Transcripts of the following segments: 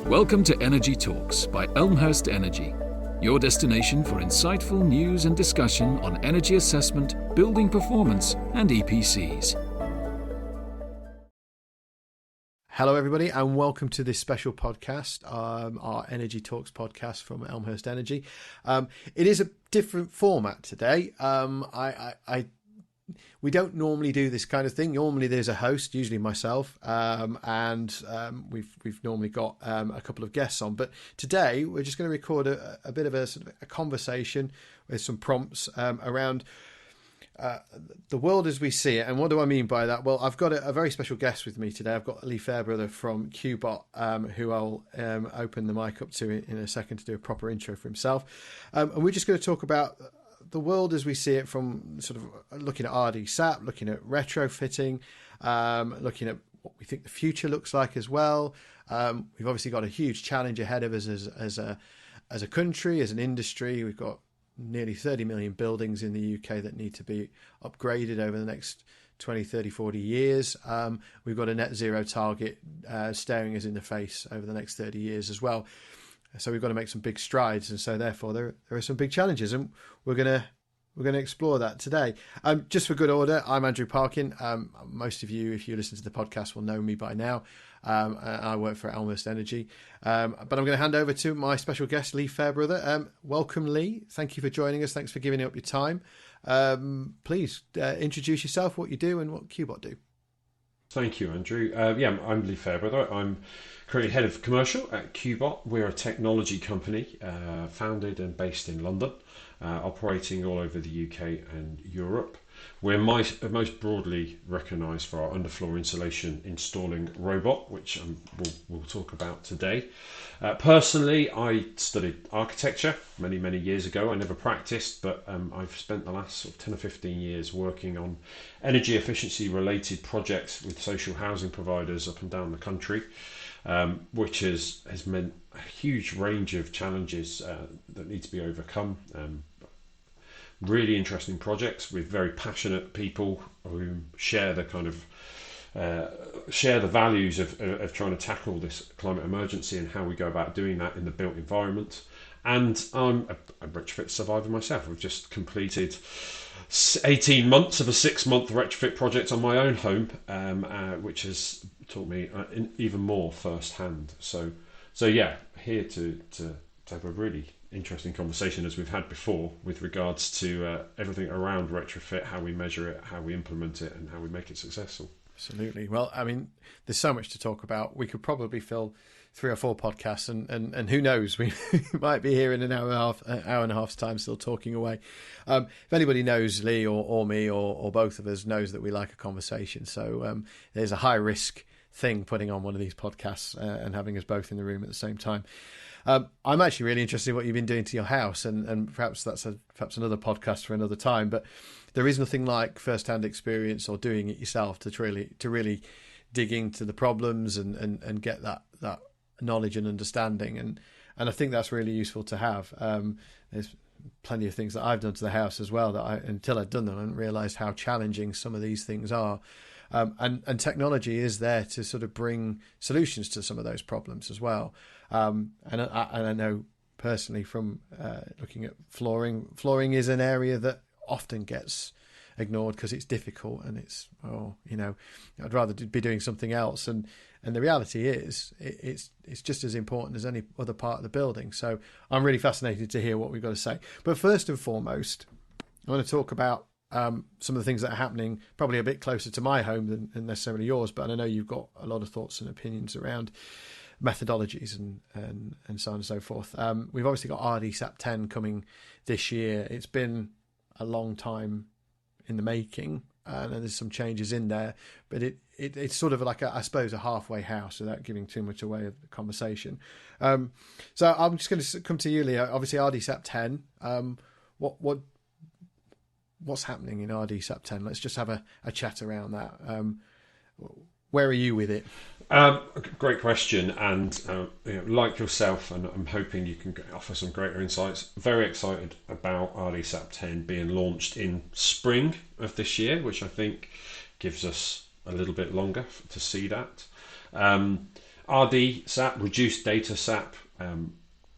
Welcome to Energy Talks by Elmhurst Energy, your destination for insightful news and discussion on energy assessment, building performance, and EPCs. Hello everybody and welcome to this special podcast, our Energy Talks podcast from Elmhurst Energy. It is a different format today. We don't normally do this kind of thing. Normally there's a host, usually myself, and we've normally got a couple of guests on. But today we're just going to record a bit of a sort of a conversation with some prompts around the world as we see it. And what do I mean by that? Well, I've got a very special guest with me today. I've got Leigh Fairbrother from QBot, who I'll open the mic up to in a second to do a proper intro for himself. And we're just going to talk about the world as we see it from sort of looking at RdSAP, looking at retrofitting, looking at what we think the future looks like as well. We've obviously got a huge challenge ahead of us as a country, as an industry. We've got nearly 30 million buildings in the UK that need to be upgraded over the next 20, 30, 40 years. We've got a net zero target staring us in the face over the next 30 years as well. So we've got to make some big strides, and so therefore there are some big challenges, and we're gonna explore that today. Just for good order, I'm Andrew Parkin. Most of you, if you listen to the podcast, will know me by now. I work for Elmhurst Energy, but I'm going to hand over to my special guest, Leigh Fairbrother. Welcome, Leigh. Thank you for joining us. Thanks for giving up your time. Please introduce yourself, what you do, and what QBot do. Thank you, Andrew. I'm Leigh Fairbrother. I'm currently head of commercial at QBot. We're a technology company founded and based in London, operating all over the UK and Europe. We're most broadly recognised for our underfloor insulation installing robot, which we'll talk about today. Personally, I studied architecture many years ago. I never practiced, but I've spent the last sort of 10 or 15 years working on energy efficiency related projects with social housing providers up and down the country, which has meant a huge range of challenges that need to be overcome. Really interesting projects with very passionate people who share the kind of share the values of trying to tackle this climate emergency and how we go about doing that in the built environment. And I'm a retrofit survivor myself. I've just completed 18 months of a 6-month retrofit project on my own home, which has taught me even more firsthand. So yeah, here to have a really interesting conversation as we've had before with regards to everything around retrofit, how we measure it, how we implement it, and how we make it successful. Absolutely. Well, I mean, there's so much to talk about. We could probably fill 3 or 4 podcasts, and who knows, we might be here in an hour and a half's time still talking away. If anybody knows Leigh or me or both of us knows that we like a conversation. So there's a high risk thing putting on one of these podcasts and having us both in the room at the same time. I'm actually really interested in what you've been doing to your house, and perhaps that's perhaps another podcast for another time. But there is nothing like first-hand experience or doing it yourself to really dig into the problems and get that knowledge and understanding. And I think that's really useful to have. There's plenty of things that I've done to the house as well that until I'd done them, I hadn't realised how challenging some of these things are. And technology is there to sort of bring solutions to some of those problems as well. And I know personally from looking at flooring is an area that often gets ignored because it's difficult and it's, I'd rather be doing something else. And the reality is it's just as important as any other part of the building. So I'm really fascinated to hear what we've got to say. But first and foremost, I want to talk about some of the things that are happening probably a bit closer to my home than necessarily yours, but I know you've got a lot of thoughts and opinions around methodologies and so on and so forth. We've obviously got RdSAP 10 coming this year. It's been a long time in the making, and there's some changes in there, but it's sort of like I suppose a halfway house without giving too much away of the conversation. So I'm just going to come to you, Leigh. Obviously RdSAP 10. What's happening in RdSAP 10? Let's just have a chat around that. Where are you with it? Great question, and like yourself, and I'm hoping you can offer some greater insights. Very excited about RdSAP 10 being launched in spring of this year, which I think gives us a little bit longer to see that. RdSAP, reduced data SAP,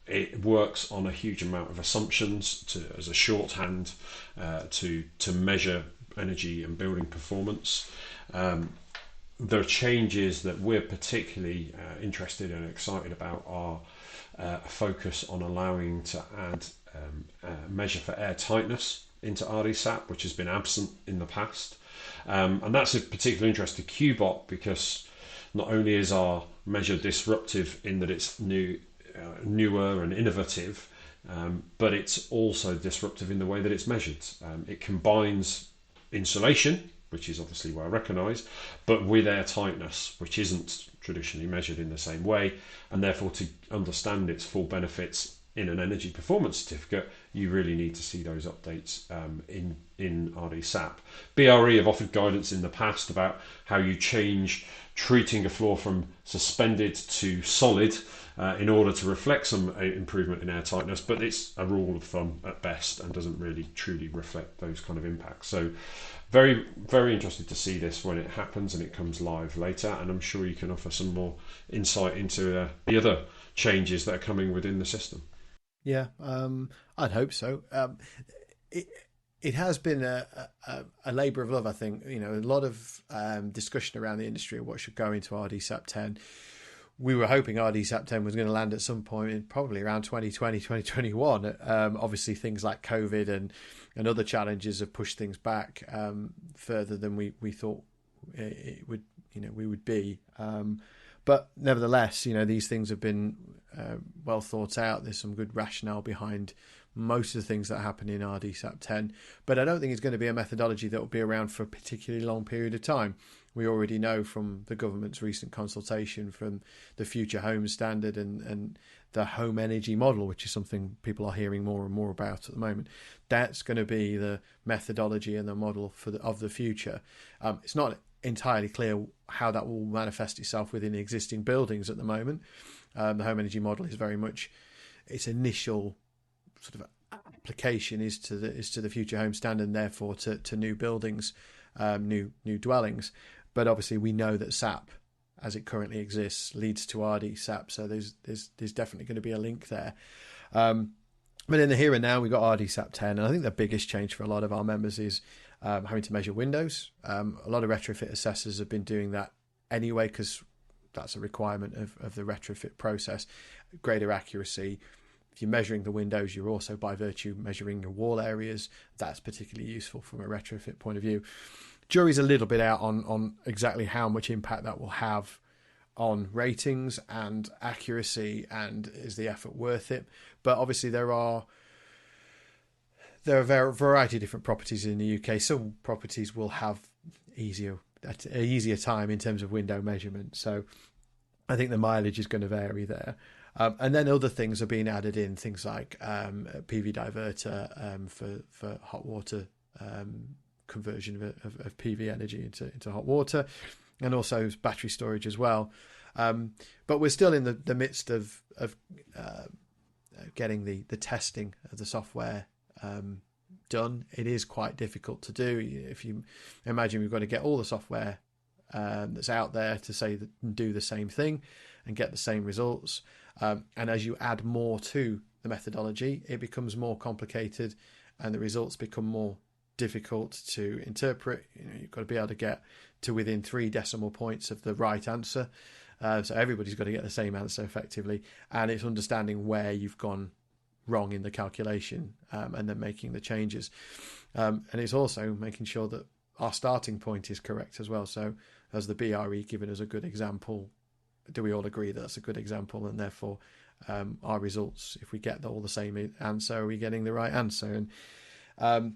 it works on a huge amount of assumptions as a shorthand to measure energy and building performance. The changes that we're particularly interested and excited about are a focus on allowing to add measure for air tightness into RdSAP, which has been absent in the past. And that's of particular interest to QBot because not only is our measure disruptive in that it's newer and innovative, but it's also disruptive in the way that it's measured. It combines insulation, which is obviously well recognised, but with air tightness, which isn't traditionally measured in the same way, and therefore to understand its full benefits in an energy performance certificate, you really need to see those updates in RdSAP. BRE have offered guidance in the past about how you change treating a floor from suspended to solid in order to reflect some improvement in air tightness, but it's a rule of thumb at best and doesn't really truly reflect those kind of impacts. So very, very interested to see this when it happens and it comes live later, and I'm sure you can offer some more insight into the other changes that are coming within the system. Yeah, I'd hope so. It has been a labour of love, I think. You know, a lot of discussion around the industry of what should go into RdSAP 10. We were hoping RdSAP 10 was going to land at some point in probably around 2020, 2021. Obviously, things like COVID and other challenges have pushed things back further than we thought it would. We would be. But nevertheless, these things have been well thought out. There's some good rationale behind most of the things that happen in RdSAP 10. But I don't think it's going to be a methodology that will be around for a particularly long period of time. We already know from the government's recent consultation from the Future Homes Standard and the home energy model, which is something people are hearing more and more about at the moment. That's going to be the methodology and the model of the future. It's not entirely clear how that will manifest itself within existing buildings at the moment. The home energy model is very much its initial sort of application is to the Future Home Standard and therefore to new buildings, new dwellings. But obviously we know that SAP, as it currently exists, leads to RdSAP, so there's definitely going to be a link there. But in the here and now, we've got RdSAP 10, and I think the biggest change for a lot of our members is having to measure windows. A lot of retrofit assessors have been doing that anyway because that's a requirement of the retrofit process. Greater accuracy. If you're measuring the windows, you're also by virtue measuring your wall areas. That's particularly useful from a retrofit point of view. Jury's a little bit out on exactly how much impact that will have on ratings and accuracy, and is the effort worth it? But obviously there are a variety of different properties in the UK. Some properties will have easier time in terms of window measurement. So I think the mileage is going to vary there. And then other things are being added in, things like PV diverter for hot water conversion of PV energy into hot water, and also battery storage as well. But we're still in the midst of getting the testing of the software done. It is quite difficult to do. If you imagine we've got to get all the software that's out there to say that do the same thing and get the same results. And as you add more to the methodology, it becomes more complicated and the results become more difficult to interpret. You've got to be able to get to within 3 decimal points of the right answer. So everybody's got to get the same answer effectively. And it's understanding where you've gone wrong in the calculation and then making the changes. And it's also making sure that our starting point is correct as well. So as the BRE given us a good example, do we all agree that's a good example? And therefore our results, if we get all the same answer, are we getting the right answer? And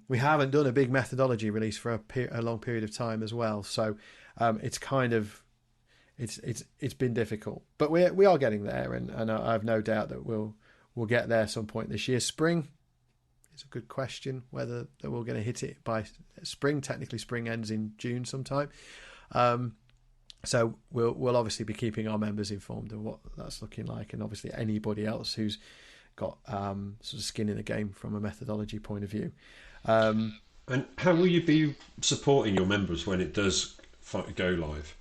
we haven't done a big methodology release for a long period of time as well. So it's kind of, it's been difficult, but we are getting there. And I have no doubt that we'll get there some point this year. Spring is a good question, whether that we're going to hit it by spring. Technically spring ends in June sometime. So we'll obviously be keeping our members informed of what that's looking like, and obviously anybody else who's got sort of skin in the game from a methodology point of view. And how will you be supporting your members when it does go live?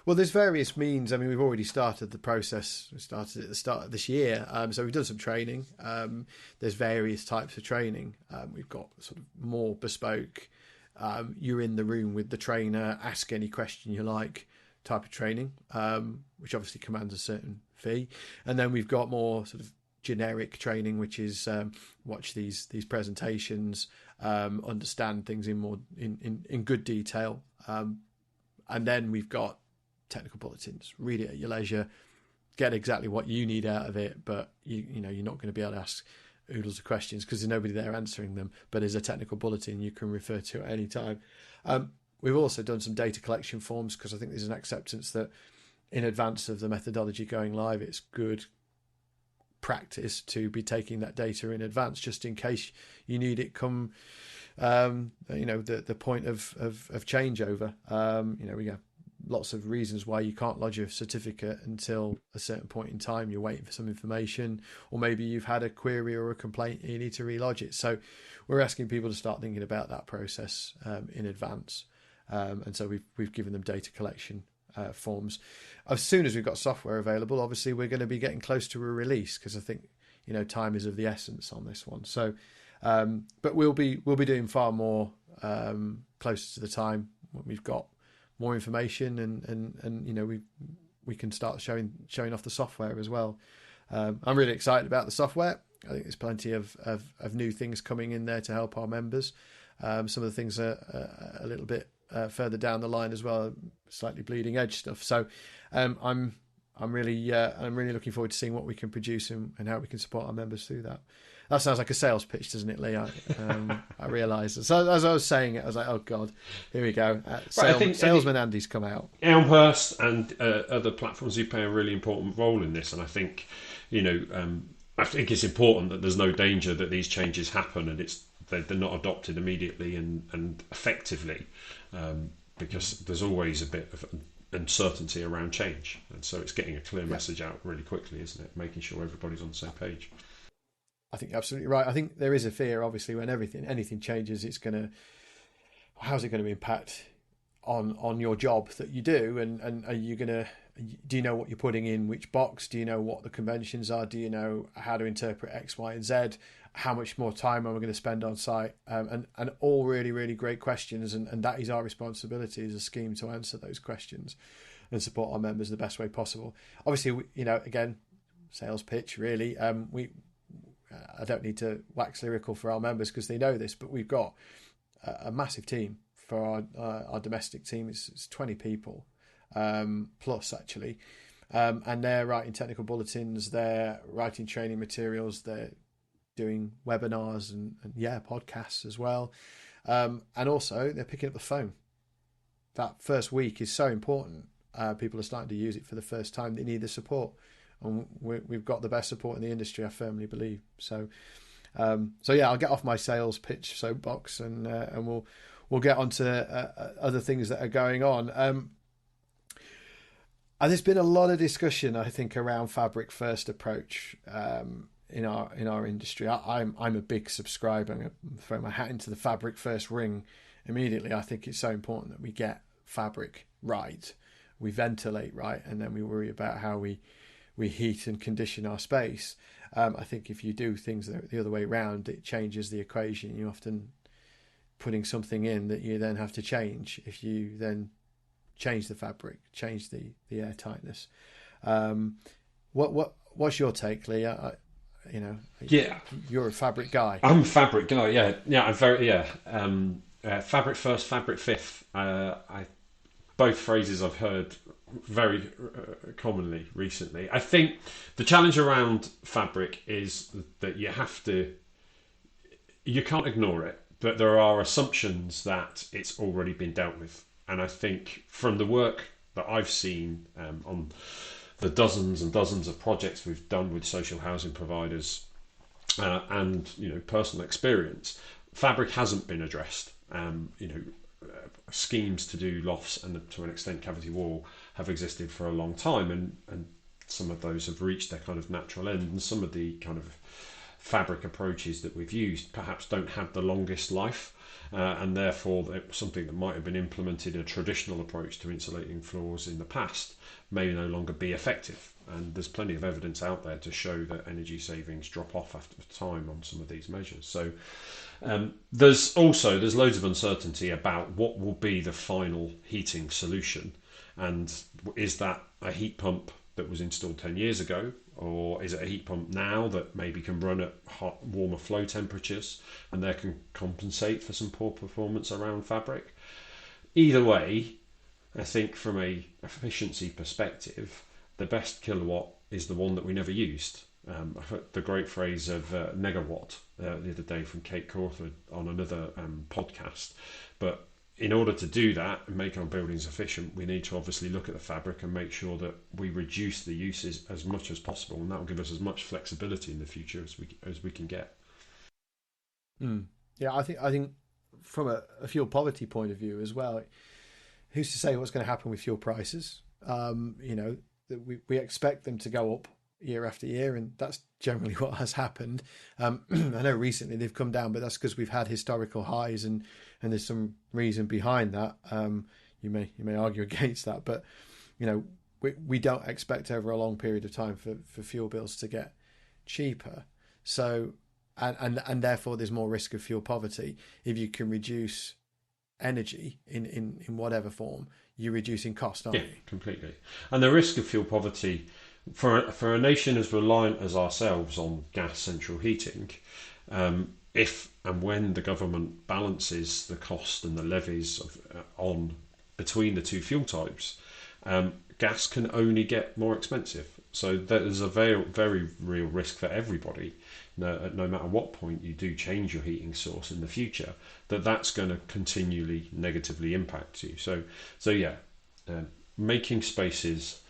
Well, there's various means. I mean, we've already started the process. We started at the start of this year. So we've done some training. There's various types of training. We've got sort of more bespoke. You're in the room with the trainer, ask any question you like type of training, which obviously commands a certain fee. And then we've got more sort of generic training, which is watch these presentations, understand things in good detail. And then we've got technical bulletins. Read it at your leisure, get exactly what you need out of it, but you know you're not going to be able to ask oodles of questions because there's nobody there answering them. But there's a technical bulletin you can refer to at any time. We've also done some data collection forms because I think there's an acceptance that in advance of the methodology going live, it's good practice to be taking that data in advance just in case you need it come the point of changeover. We have lots of reasons why you can't lodge a certificate until a certain point in time. You're waiting for some information, or maybe you've had a query or a complaint and you need to relodge it. So we're asking people to start thinking about that process in advance. And so we've given them data collection forms. As soon as we've got software available, obviously we're going to be getting close to a release because I think time is of the essence on this one. So, but we'll be doing far more closer to the time when we've got more information and we can start showing off the software as well. I'm really excited about the software. I think there's plenty of new things coming in there to help our members. Some of the things are a little bit further down the line as well, slightly bleeding edge stuff. So I'm really looking forward to seeing what we can produce and how we can support our members through that. That sounds like a sales pitch, doesn't it, Leigh? I realised. So as I was saying it, I was like, oh God, here we go. Salesman Andy's come out. Elmhurst and other platforms do play a really important role in this, and I think, I think it's important that there's no danger that these changes happen and they're not adopted immediately and effectively, because there's always a bit of uncertainty around change, and so it's getting a clear message out really quickly, isn't it? Making sure everybody's on the same page. I think you're absolutely right. I think there is a fear, obviously, when anything changes, how's it going to impact on your job that you do, and do you know what you're putting in which box? Do you know what the conventions are? Do you know how to interpret X, Y, and Z? How much more time am I going to spend on site? And all really, really great questions, and that is our responsibility as a scheme to answer those questions and support our members the best way possible. Obviously, again, sales pitch, really. I don't need to wax lyrical for our members because they know this, but we've got a massive team for our domestic team. It's 20 people plus, actually. And they're writing technical bulletins, they're writing training materials, they're doing webinars and podcasts as well. And also they're picking up the phone. That first week is so important. People are starting to use it for the first time. They need the support. And we've got the best support in the industry, I firmly believe. So I'll get off my sales pitch soapbox and we'll get on to other things that are going on. And there's been a lot of discussion, I think, around fabric first approach in our industry. I'm a big subscriber. I'm going to throw my hat into the fabric first ring immediately. I think it's so important that we get fabric right, we ventilate right, and then we worry about how we heat and condition our space. I think if you do things the other way around, it changes the equation. You're often putting something in that you then have to change if you then change the fabric, change the air tightness. What's your take, Leigh? You're a fabric guy. I'm a fabric guy. Yeah. I'm very fabric first, fabric fifth. Both phrases I've heard very commonly recently. I think the challenge around fabric is that you can't ignore it, but there are assumptions that it's already been dealt with. And I think from the work that I've seen on the dozens and dozens of projects we've done with social housing providers and personal experience, fabric hasn't been addressed. Schemes to do lofts and to an extent cavity wall have existed for a long time, and some of those have reached their kind of natural end, and some of the kind of fabric approaches that we've used perhaps don't have the longest life, and therefore something that might have been implemented, a traditional approach to insulating floors in the past, may no longer be effective. And there's plenty of evidence out there to show that energy savings drop off after time on some of these measures. So there's loads of uncertainty about what will be the final heating solution, and is that a heat pump that was installed 10 years ago, or is it a heat pump now that maybe can run at hot, warmer flow temperatures and they can compensate for some poor performance around fabric? Either way, I think from a efficiency perspective, the best kilowatt is the one that we never used. I've heard the great phrase of negawatt the other day from Kate Crawford on another podcast. But in order to do that and make our buildings efficient, we need to obviously look at the fabric and make sure that we reduce the uses as much as possible, and that will give us as much flexibility in the future as we can get. Yeah, I think from a fuel poverty point of view as well, who's to say what's going to happen with fuel prices? That we expect them to go up year after year, and that's generally what has happened. I know recently they've come down, but that's because we've had historical highs, and there's some reason behind that. You may argue against that, but we don't expect over a long period of time for fuel bills to get cheaper. So and therefore there's more risk of fuel poverty. If you can reduce energy in whatever form, you're reducing cost, aren't you? Yeah, completely. And the risk of fuel poverty for a nation as reliant as ourselves on gas central heating, if and when the government balances the cost and the levies on between the two fuel types, gas can only get more expensive. So there's a very, very real risk for everybody, no matter what point you do change your heating source in the future, that's going to continually negatively impact you. So yeah, making spaces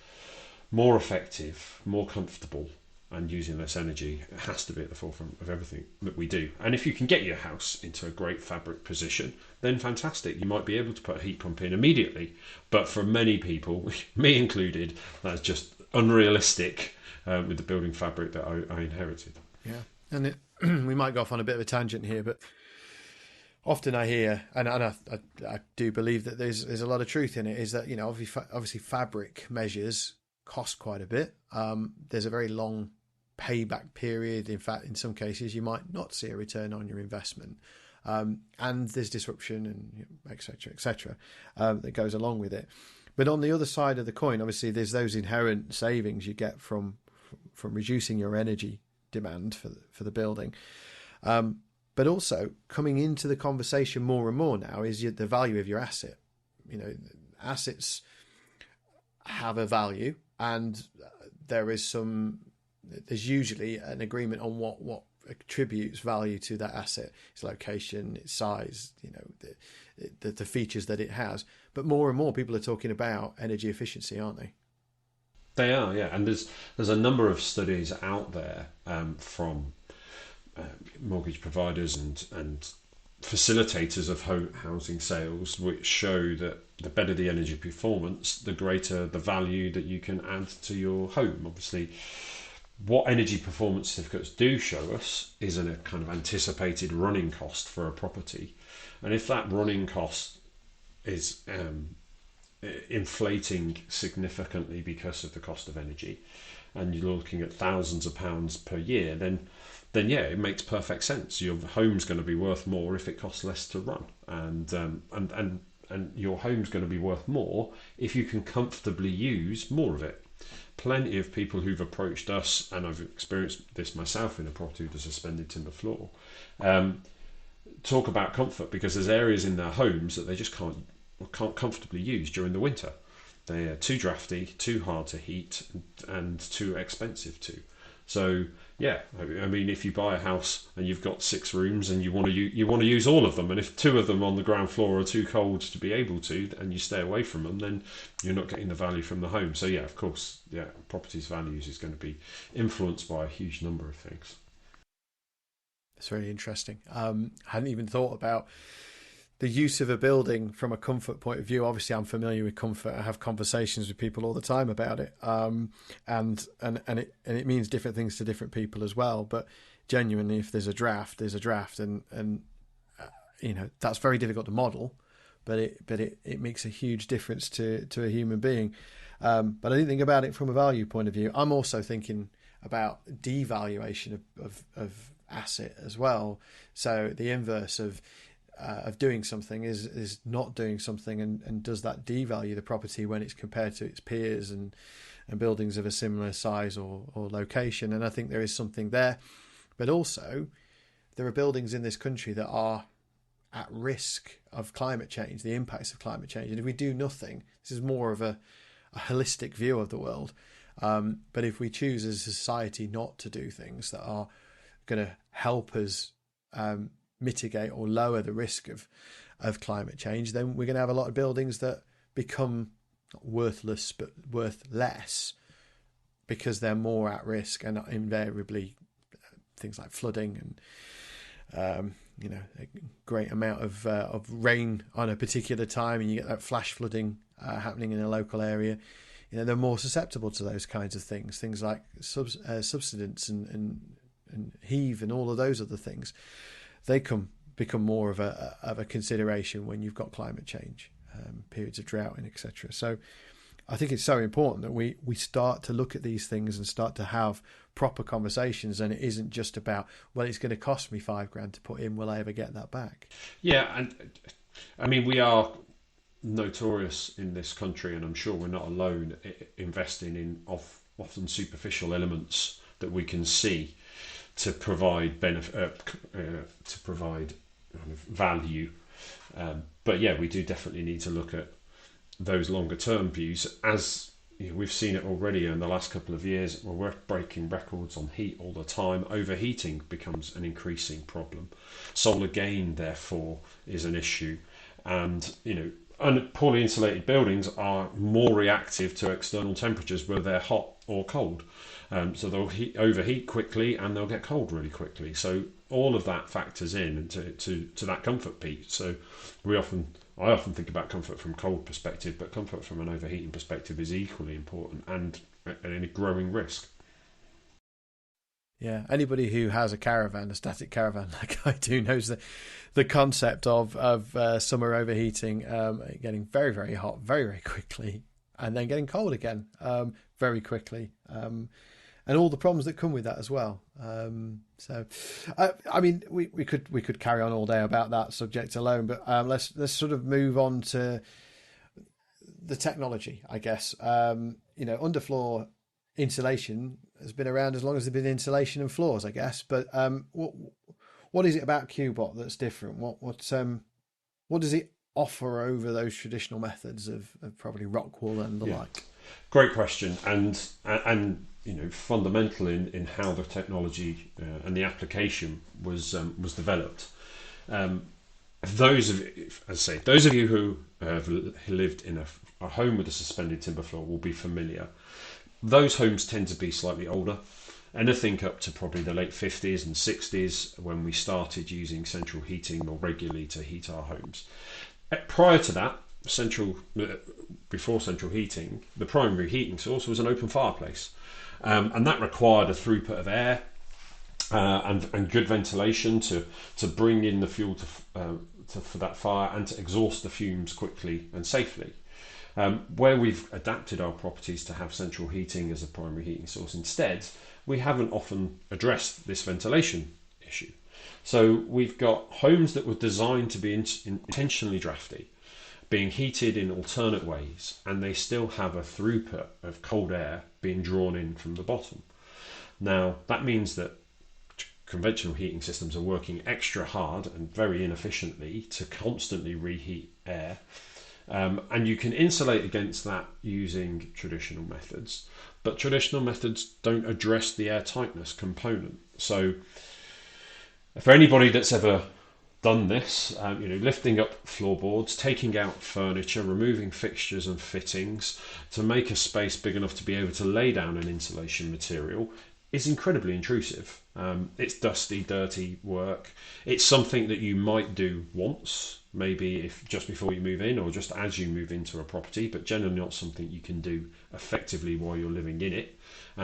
more effective, more comfortable, and using less energy has to be at the forefront of everything that we do. And if you can get your house into a great fabric position, then fantastic. You might be able to put a heat pump in immediately. But for many people, me included, that's just unrealistic with the building fabric that I inherited. Yeah, and we might go off on a bit of a tangent here, but often I hear, and I do believe that there's a lot of truth in it, is that obviously fabric measures cost quite a bit. There's a very long payback period. In fact, in some cases, you might not see a return on your investment, and there's disruption and etc. That goes along with it. But on the other side of the coin, obviously, there's those inherent savings you get from reducing your energy demand for the building. But also coming into the conversation more and more now is the value of your asset. Assets have a value, and there's usually an agreement on what attributes value to that asset: its location, its size, the features that it has. But more and more people are talking about energy efficiency, aren't they? They are, yeah. And there's a number of studies out there from mortgage providers and facilitators of housing sales, which show that the better the energy performance, the greater the value that you can add to your home. Obviously, what energy performance certificates do show us is a kind of anticipated running cost for a property. And if that running cost is inflating significantly because of the cost of energy, and you're looking at thousands of pounds per year, then yeah, it makes perfect sense. Your home's going to be worth more if it costs less to run, and your home's going to be worth more if you can comfortably use more of it. Plenty of people who've approached us, and I've experienced this myself in a property with a suspended timber floor, talk about comfort, because there's areas in their homes that they just can't comfortably use during the winter. They are too drafty, too hard to heat, and too expensive too. So yeah, I mean, if you buy a house and you've got 6 rooms and you want to use all of them, and if 2 of them on the ground floor are too cold to be able to, and you stay away from them, then you're not getting the value from the home. So yeah, of course, yeah, property's values is going to be influenced by a huge number of things. It's very interesting. I hadn't even thought about the use of a building from a comfort point of view. Obviously, I'm familiar with comfort. I have conversations with people all the time about it, and it means different things to different people as well. But genuinely, if there's a draft, there's a draft, and that's very difficult to model, but it makes a huge difference to a human being. But I didn't think about it from a value point of view. I'm also thinking about devaluation of asset as well. So the inverse of doing something is not doing something, and does that devalue the property when it's compared to its peers and buildings of a similar size or location. And I think there is something there. But also, there are buildings in this country that are at risk of climate change, the impacts of climate change. And if we do nothing, this is more of a holistic view of the world. But if we choose as a society not to do things that are going to help us mitigate or lower the risk of climate change, then we're going to have a lot of buildings that become not worthless but worth less because they're more at risk, and invariably things like flooding and a great amount of rain on a particular time, and you get that flash flooding happening in a local area. They're more susceptible to those kinds of things like subsidence and heave and all of those other things. They become more of a consideration when you've got climate change, periods of drought and etc. So I think it's so important that we start to look at these things and start to have proper conversations, and it isn't just about, well, it's going to cost me $5,000 to put in, will I ever get that back? Yeah, and I mean, we are notorious in this country, and I'm sure we're not alone, investing in often superficial elements that we can see to provide to provide kind of value. But yeah, we do definitely need to look at those longer term views. As we've seen it already in the last couple of years, we're breaking records on heat all the time. Overheating becomes an increasing problem. Solar gain, therefore, is an issue, and poorly insulated buildings are more reactive to external temperatures, whether they're hot or cold. So they'll overheat quickly and they'll get cold really quickly. So all of that factors in to that comfort piece. So I often think about comfort from a cold perspective, but comfort from an overheating perspective is equally important and a growing risk. Yeah, anybody who has a static caravan like I do, knows the concept of summer overheating, getting very, very hot very, very quickly, and then getting cold again very quickly, and all the problems that come with that as well. So, I mean, we could carry on all day about that subject alone, but let's sort of move on to the technology, I guess. Underfloor insulation has been around as long as there's been insulation and floors, I guess. But what is it about QBot that's different? What does it offer over those traditional methods of probably rock wool and the like? Great question, and fundamental in how the technology and the application was developed. Those of you who have lived in a home with a suspended timber floor will be familiar. Those homes tend to be slightly older, anything up to probably the late 50s and 60s when we started using central heating more regularly to heat our homes. Prior to that, before central heating, the primary heating source was an open fireplace, and that required a throughput of air and good ventilation to bring in the fuel for that fire and to exhaust the fumes quickly and safely. Where we've adapted our properties to have central heating as a primary heating source instead, we haven't often addressed this ventilation issue. So we've got homes that were designed to be intentionally drafty, being heated in alternate ways, and they still have a throughput of cold air being drawn in from the bottom. Now, that means that conventional heating systems are working extra hard and very inefficiently to constantly reheat air. And you can insulate against that using traditional methods, but traditional methods don't address the air tightness component. So for anybody that's ever done this, lifting up floorboards, taking out furniture, removing fixtures and fittings to make a space big enough to be able to lay down an insulation material is incredibly intrusive. It's dusty, dirty work. It's something that you might do once, maybe if just before you move in or just as you move into a property, but generally not something you can do effectively while you're living in it.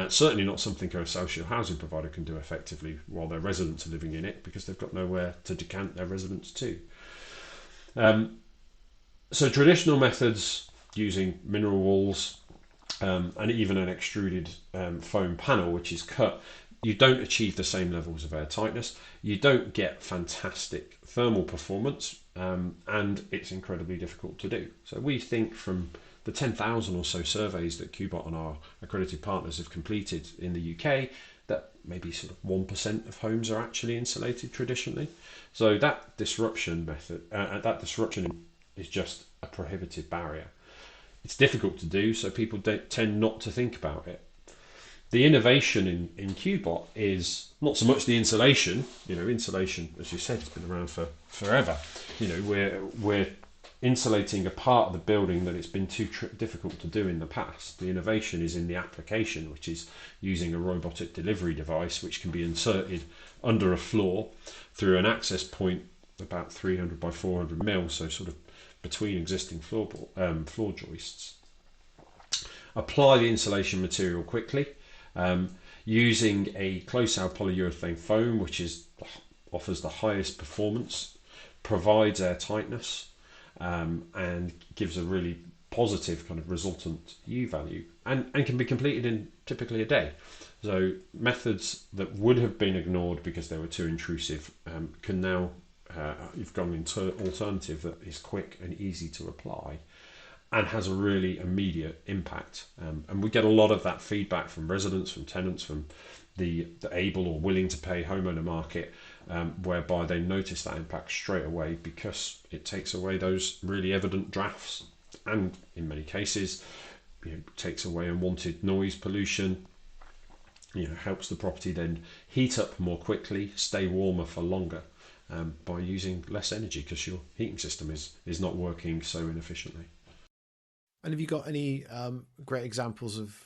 Certainly not something a social housing provider can do effectively while their residents are living in it, because they've got nowhere to decant their residents to. So traditional methods using mineral walls, and even an extruded foam panel which is cut, you don't achieve the same levels of air tightness, you don't get fantastic thermal performance, and it's incredibly difficult to do. So we think from the 10,000 or so surveys that QBot and our accredited partners have completed in the UK, that maybe sort of 1% of homes are actually insulated traditionally. So that disruption is just a prohibitive barrier. It's difficult to do, so people tend not to think about it. The innovation in QBot is not so much the insulation. Insulation, as you said, has been around for forever. We're insulating a part of the building that it's been too difficult to do in the past. The innovation is in the application, which is using a robotic delivery device which can be inserted under a floor through an access point about 300 by 400 mil, so sort of between existing floor joists. Apply the insulation material quickly, using a close-out polyurethane foam, which offers the highest performance, provides air tightness, and gives a really positive kind of resultant U value, and can be completed in typically a day. So methods that would have been ignored because they were too intrusive can now, you've gone into alternative that is quick and easy to apply and has a really immediate impact. And we get a lot of that feedback from residents, from tenants, from the able or willing to pay homeowner market, whereby they notice that impact straight away because it takes away those really evident drafts, and in many cases takes away unwanted noise pollution, helps the property then heat up more quickly, stay warmer for longer, by using less energy because your heating system is not working so inefficiently. And have you got any great examples of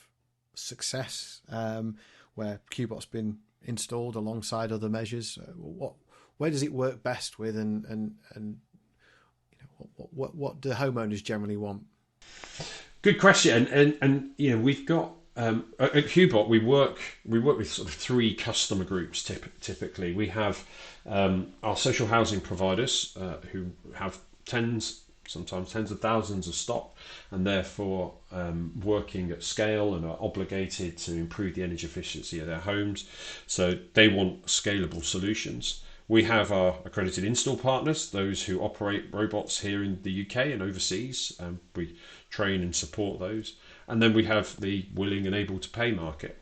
success where QBot's been installed alongside other measures? Where does it work best with, and what do homeowners generally want? Good question. And we've got at QBot we work with sort of three customer groups typically. We have our social housing providers who have sometimes tens of thousands of stock, and therefore working at scale and are obligated to improve the energy efficiency of their homes. So they want scalable solutions. We have our accredited install partners, those who operate robots here in the UK and overseas. We train and support those. And then we have the willing and able to pay market.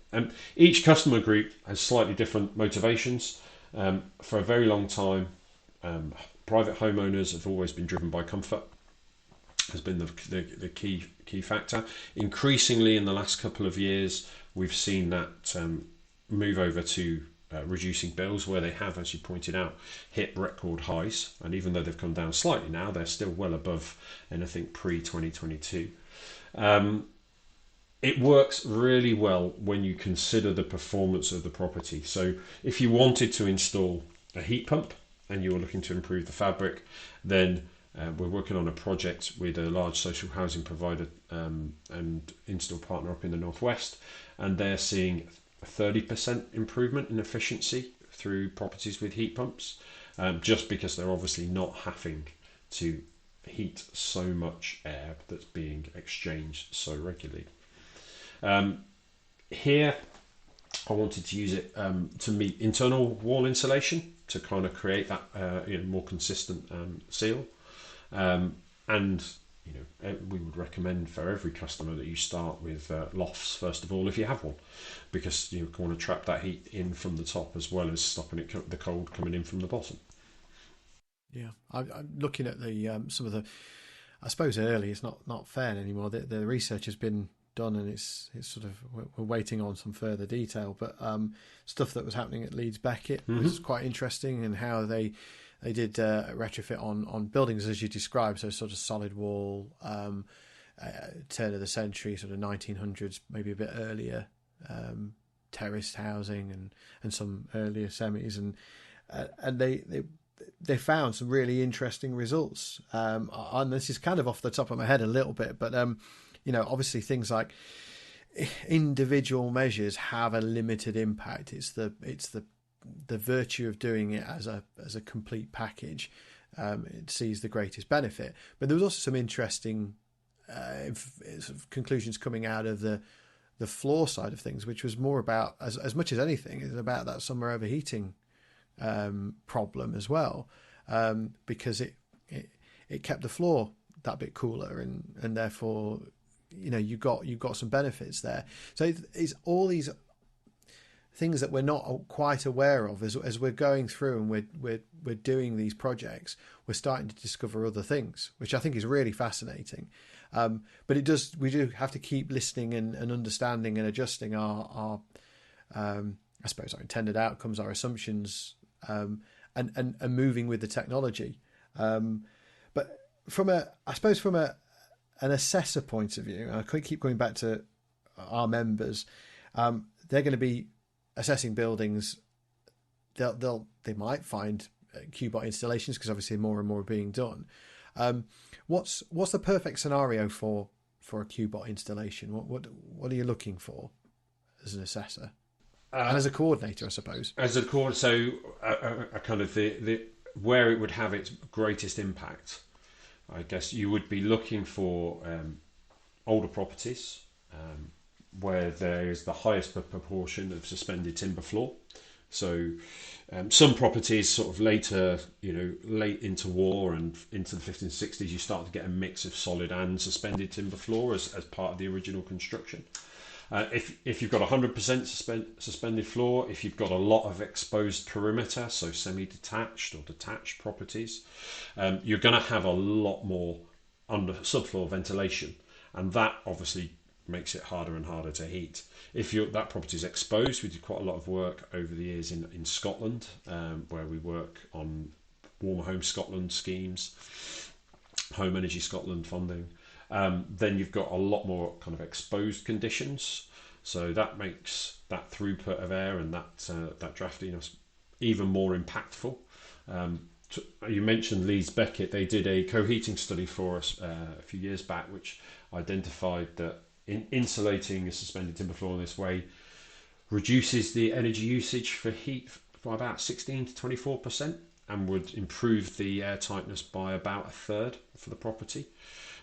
Each customer group has slightly different motivations. For a very long time, private homeowners have always been driven by comfort, has been the key factor. Increasingly in the last couple of years, we've seen that move over to reducing bills, where they have, as you pointed out, hit record highs. And even though they've come down slightly now, they're still well above anything pre-2022. It works really well when you consider the performance of the property. So if you wanted to install a heat pump and you were looking to improve the fabric, then we're working on a project with a large social housing provider and install partner up in the northwest, and they're seeing a 30% improvement in efficiency through properties with heat pumps, just because they're obviously not having to heat so much air that's being exchanged so regularly. Here I wanted to use it to meet internal wall insulation to kind of create that more consistent seal, and we would recommend for every customer that you start with lofts first of all, if you have one, because you want to trap that heat in from the top as well as stopping the cold coming in from the bottom. Yeah, I'm looking at the some of the, I suppose early, it's not fair anymore. The research has been done, and it's sort of, we're waiting on some further detail, but stuff that was happening at Leeds Beckett was quite interesting, and how they did a retrofit on buildings as you described, so sort of solid wall, turn of the century, sort of 1900s, maybe a bit earlier, terraced housing and some earlier semis, and they found some really interesting results. And this is kind of off the top of my head a little bit, but obviously things like individual measures have a limited impact. It's the virtue of doing it as a complete package. It sees the greatest benefit. But there was also some interesting conclusions coming out of the floor side of things, which was more about, as much as anything, is about that summer overheating problem as well, because it kept the floor that bit cooler, and therefore you got some benefits there. So it's all these things that we're not quite aware of as we're going through and we're doing these projects. We're starting to discover other things, which I think is really fascinating. But we do have to keep listening and understanding and adjusting our I suppose our intended outcomes, our assumptions, and moving with the technology. But from an assessor point of view, I could keep going back to our members. They're going to be assessing buildings. They might find Qbot installations, because obviously more and more are being done. What's the perfect scenario for a Qbot installation? What are you looking for as an assessor and as a coordinator, I suppose? As a coordinator, so a kind of the where it would have its greatest impact, I guess you would be looking for older properties where there is the highest proportion of suspended timber floor. So some properties sort of late into war and into the 50s and 60s, you start to get a mix of solid and suspended timber floor as part of the original construction. If you've got 100% suspended floor, if you've got a lot of exposed perimeter, so semi-detached or detached properties, you're going to have a lot more under subfloor ventilation, and that obviously makes it harder and harder to heat. If that property is exposed, we did quite a lot of work over the years in Scotland, where we work on Warmer Home Scotland schemes, Home Energy Scotland funding. Then you've got a lot more kind of exposed conditions, so that makes that throughput of air and that draftiness even more impactful. You mentioned Leeds Beckett. They did a co-heating study for us a few years back, which identified that insulating a suspended timber floor in this way reduces the energy usage for heat by about 16 to 24%, and would improve the air tightness by about a third for the property.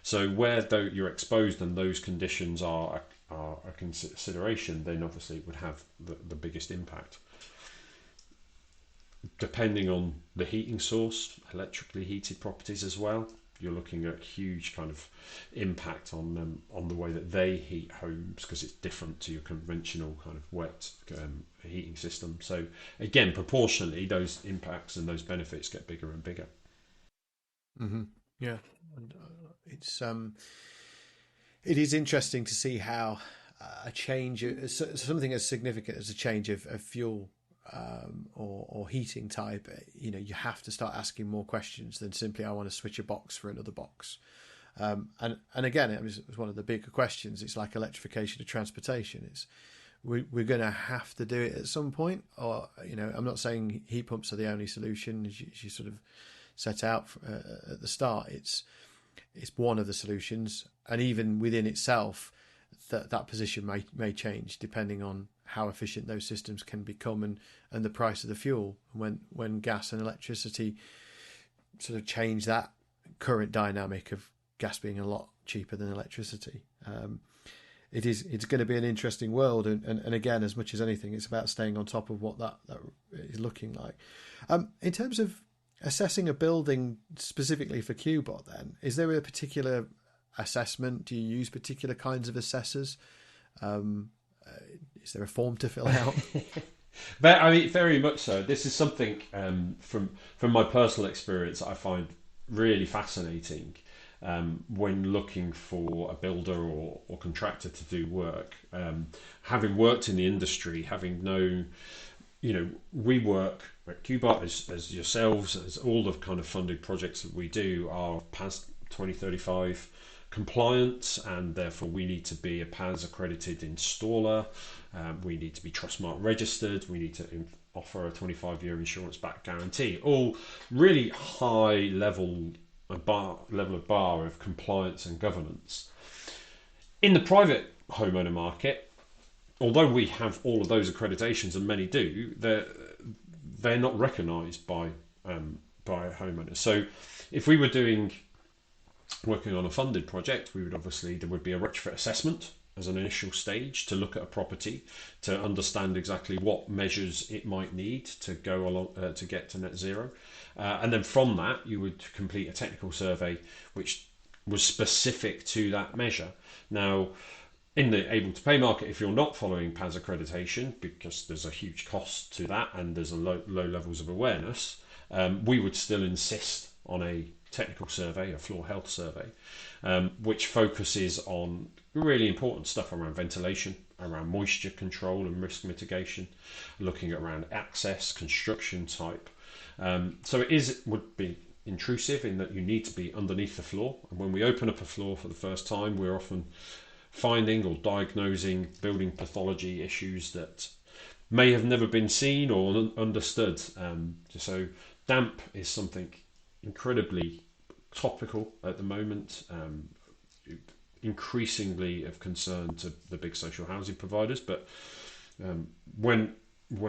So where you're exposed and those conditions are a consideration, then obviously it would have the biggest impact. Depending on the heating source, electrically heated properties as well, you're looking at huge kind of impact on the way that they heat homes, because it's different to your conventional kind of wet heating system. So again, proportionally, those impacts and those benefits get bigger and bigger. Mm-hmm. Yeah, and it is interesting to see how a change, something as significant as a change of fuel or heating type, you have to start asking more questions than simply, I want to switch a box for another box. And again, it was one of the bigger questions. It's like electrification of transportation. We're going to have to do it at some point, or I'm not saying heat pumps are the only solution, as you sort of set out at the start. It's one of the solutions, and even within itself, that position may change depending on how efficient those systems can become and the price of the fuel. When gas and electricity sort of change that current dynamic of gas being a lot cheaper than electricity, it's going to be an interesting world. And again, as much as anything, it's about staying on top of what that is looking like. In terms of assessing a building specifically for Qbot, then, is there a particular assessment? Do you use particular kinds of assessors? Is there a form to fill out? But I mean, very much so. This is something from my personal experience I find really fascinating when looking for a builder or contractor to do work. Having worked in the industry, having known, we work at Qbot as yourselves, as all the kind of funded projects that we do are PAS 2035 compliant, and therefore we need to be a PAS accredited installer. We need to be Trustmark registered. We need to offer a 25-year insurance back guarantee. All really high level of bar of compliance and governance. In the private homeowner market, although we have all of those accreditations, and many do, they're not recognised by homeowners. So if we were working on a funded project, there would be a retrofit assessment as an initial stage to look at a property, to understand exactly what measures it might need to go along to get to net zero, and then from that you would complete a technical survey which was specific to that measure. Now, in the able to pay market, if you're not following PAS accreditation, because there's a huge cost to that and there's a low levels of awareness, we would still insist on a technical survey, a floor health survey, which focuses on really important stuff around ventilation, around moisture control and risk mitigation, looking at around access, construction type. So would be intrusive in that you need to be underneath the floor. And when we open up a floor for the first time, we're often finding or diagnosing building pathology issues that may have never been seen or understood. So damp is something incredibly topical at the moment, increasingly of concern to the big social housing providers. But when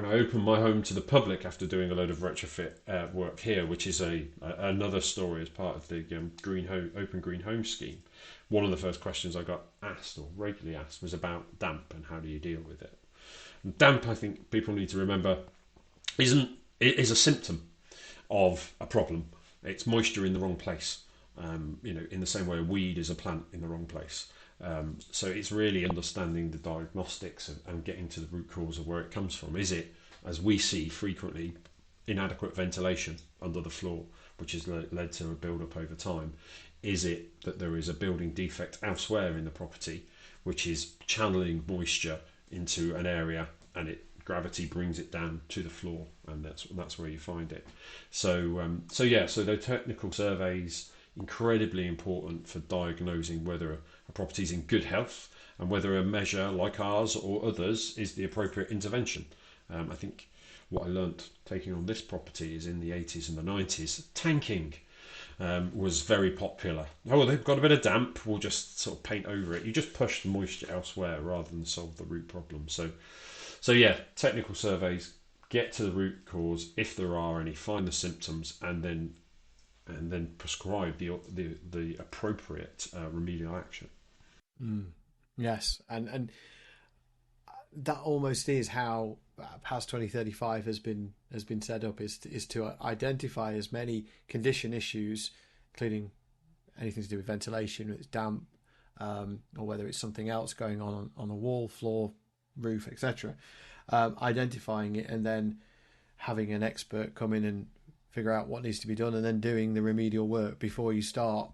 I opened my home to the public after doing a load of retrofit work here, which is another story as part of the Open Green Home Scheme, one of the first questions I got asked, or regularly asked, was about damp and how do you deal with it. And damp, I think people need to remember, is a symptom of a problem. It's moisture in the wrong place. In the same way a weed is a plant in the wrong place. So it's really understanding the diagnostics and getting to the root cause of where it comes from. Is it, as we see frequently, inadequate ventilation under the floor, which has led to a build-up over time? Is it that there is a building defect elsewhere in the property, which is channeling moisture into an area and gravity brings it down to the floor, and that's where you find it. So the technical surveys, incredibly important for diagnosing whether a property is in good health and whether a measure like ours or others is the appropriate intervention. I think what I learnt taking on this property is in the 80s and the 90s, tanking was very popular. Oh, they've got a bit of damp, we'll just sort of paint over it. You just push the moisture elsewhere rather than solve the root problem. So yeah, technical surveys, get to the root cause if there are any, find the symptoms, and then prescribe the appropriate remedial action. Yes, and that almost is how PAS 2035 has been set up, is to identify as many condition issues, including anything to do with ventilation, whether it's damp, or whether it's something else going on the wall, floor, roof, etc. Identifying it and then having an expert come in and figure out what needs to be done, and then doing the remedial work before you start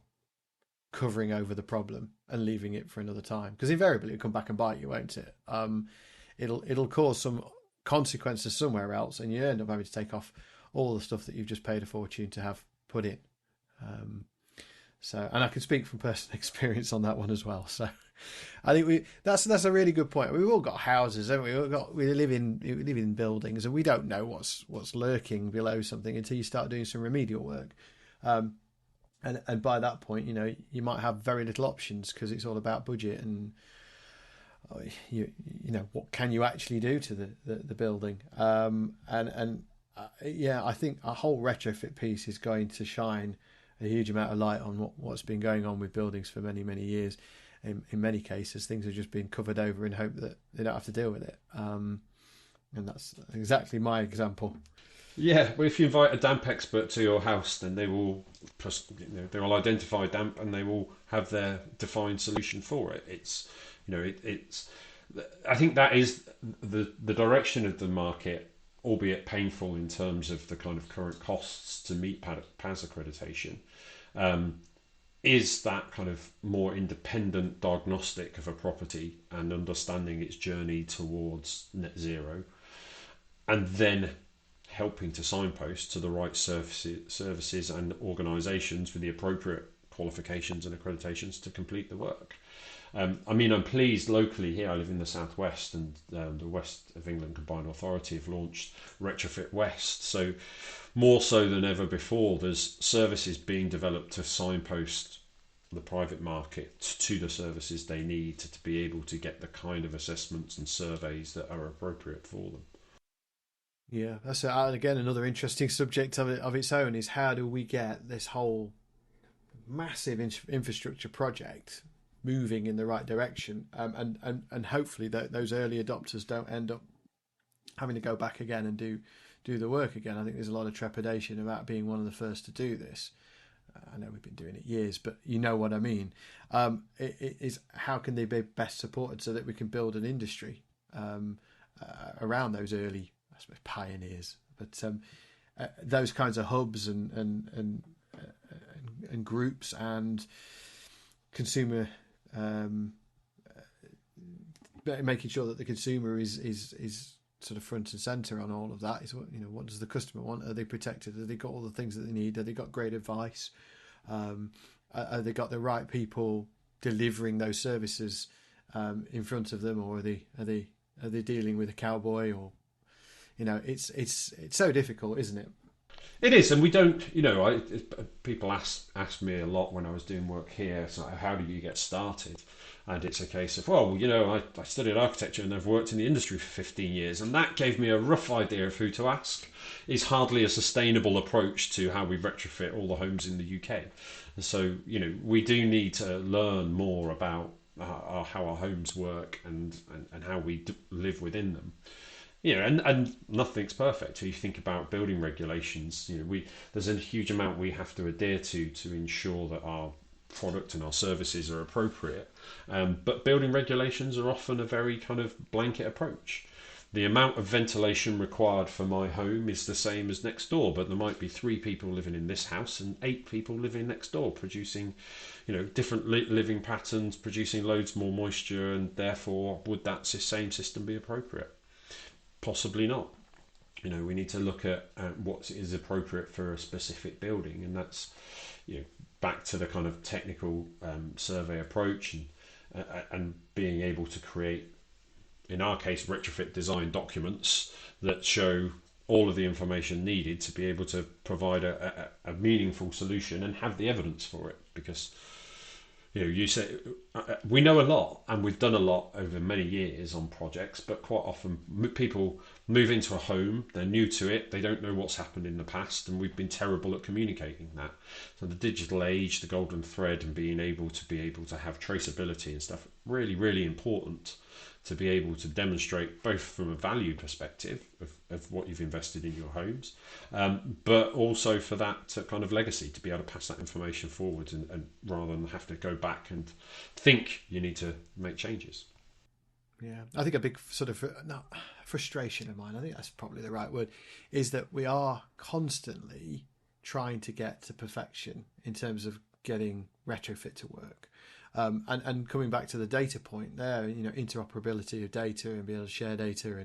covering over the problem and leaving it for another time, because invariably it'll come back and bite you, won't it? It'll cause some consequences somewhere else, and you end up having to take off all the stuff that you've just paid a fortune to have put in. And I can speak from personal experience on that one as well. So I think that's a really good point. We've all got houses, haven't we? We live in buildings, and we don't know what's lurking below something until you start doing some remedial work. And by that point, you might have very little options, because it's all about budget and what can you actually do to the building. I think a whole retrofit piece is going to shine a huge amount of light on what's been going on with buildings for many, many years. In many cases, things have just been covered over in hope that they don't have to deal with it. And that's exactly my example. Yeah, well, if you invite a damp expert to your house, then they will identify damp and they will have their defined solution for it. It's I think that is the direction of the market, albeit painful in terms of the kind of current costs to meet PAS accreditation, is that kind of more independent diagnostic of a property and understanding its journey towards net zero, and then helping to signpost to the right services and organisations with the appropriate qualifications and accreditations to complete the work. I mean, I'm pleased locally here. I live in the southwest, and the West of England Combined Authority have launched Retrofit West. So more so than ever before, there's services being developed to signpost the private market to the services they need to be able to get the kind of assessments and surveys that are appropriate for them. Yeah, that's again another interesting subject of its own, is how do we get this whole massive infrastructure project moving in the right direction, and hopefully those early adopters don't end up having to go back again and do the work again. I think there's a lot of trepidation about being one of the first to do this. I know we've been doing it years, but you know what I mean. It is how can they be best supported so that we can build an industry around those early, I suppose, pioneers, but those kinds of hubs and groups and consumer, making sure that the consumer is sort of front and center on all of that. Is what does the customer want? Are they protected? Have they got all the things that they need? Have they got great advice? Have they got the right people delivering those services in front of them, or are they dealing with a cowboy? Or it's so difficult, isn't it? It is, and we don't. People asked me a lot when I was doing work here. So how do you get started? And it's a case of, I studied architecture and I've worked in the industry for 15 years, and that gave me a rough idea of who to ask. It's hardly a sustainable approach to how we retrofit all the homes in the UK. So we do need to learn more about how our homes work and how we live within them. And nothing's perfect. You think about building regulations. There's a huge amount we have to adhere to ensure that our product and our services are appropriate. But building regulations are often a very kind of blanket approach. The amount of ventilation required for my home is the same as next door, but there might be 3 people living in this house and 8 people living next door, producing, different living patterns, producing loads more moisture, and therefore would that same system be appropriate? Possibly not. We need to look at what is appropriate for a specific building, and that's back to the kind of technical survey approach and being able to create, in our case, retrofit design documents that show all of the information needed to be able to provide a meaningful solution and have the evidence for it. Because you say we know a lot and we've done a lot over many years on projects, but quite often people move into a home, they're new to it, they don't know what's happened in the past, and we've been terrible at communicating that. So the digital age, the golden thread, and being able to have traceability and stuff, really, really important to be able to demonstrate both from a value perspective of what you've invested in your homes, but also for that kind of legacy, to be able to pass that information forward and rather than have to go back and think you need to make changes. Yeah, I think a big sort of frustration of mine, I think that's probably the right word, is that we are constantly trying to get to perfection in terms of getting retrofit to work. And coming back to the data point there, interoperability of data and being able to share data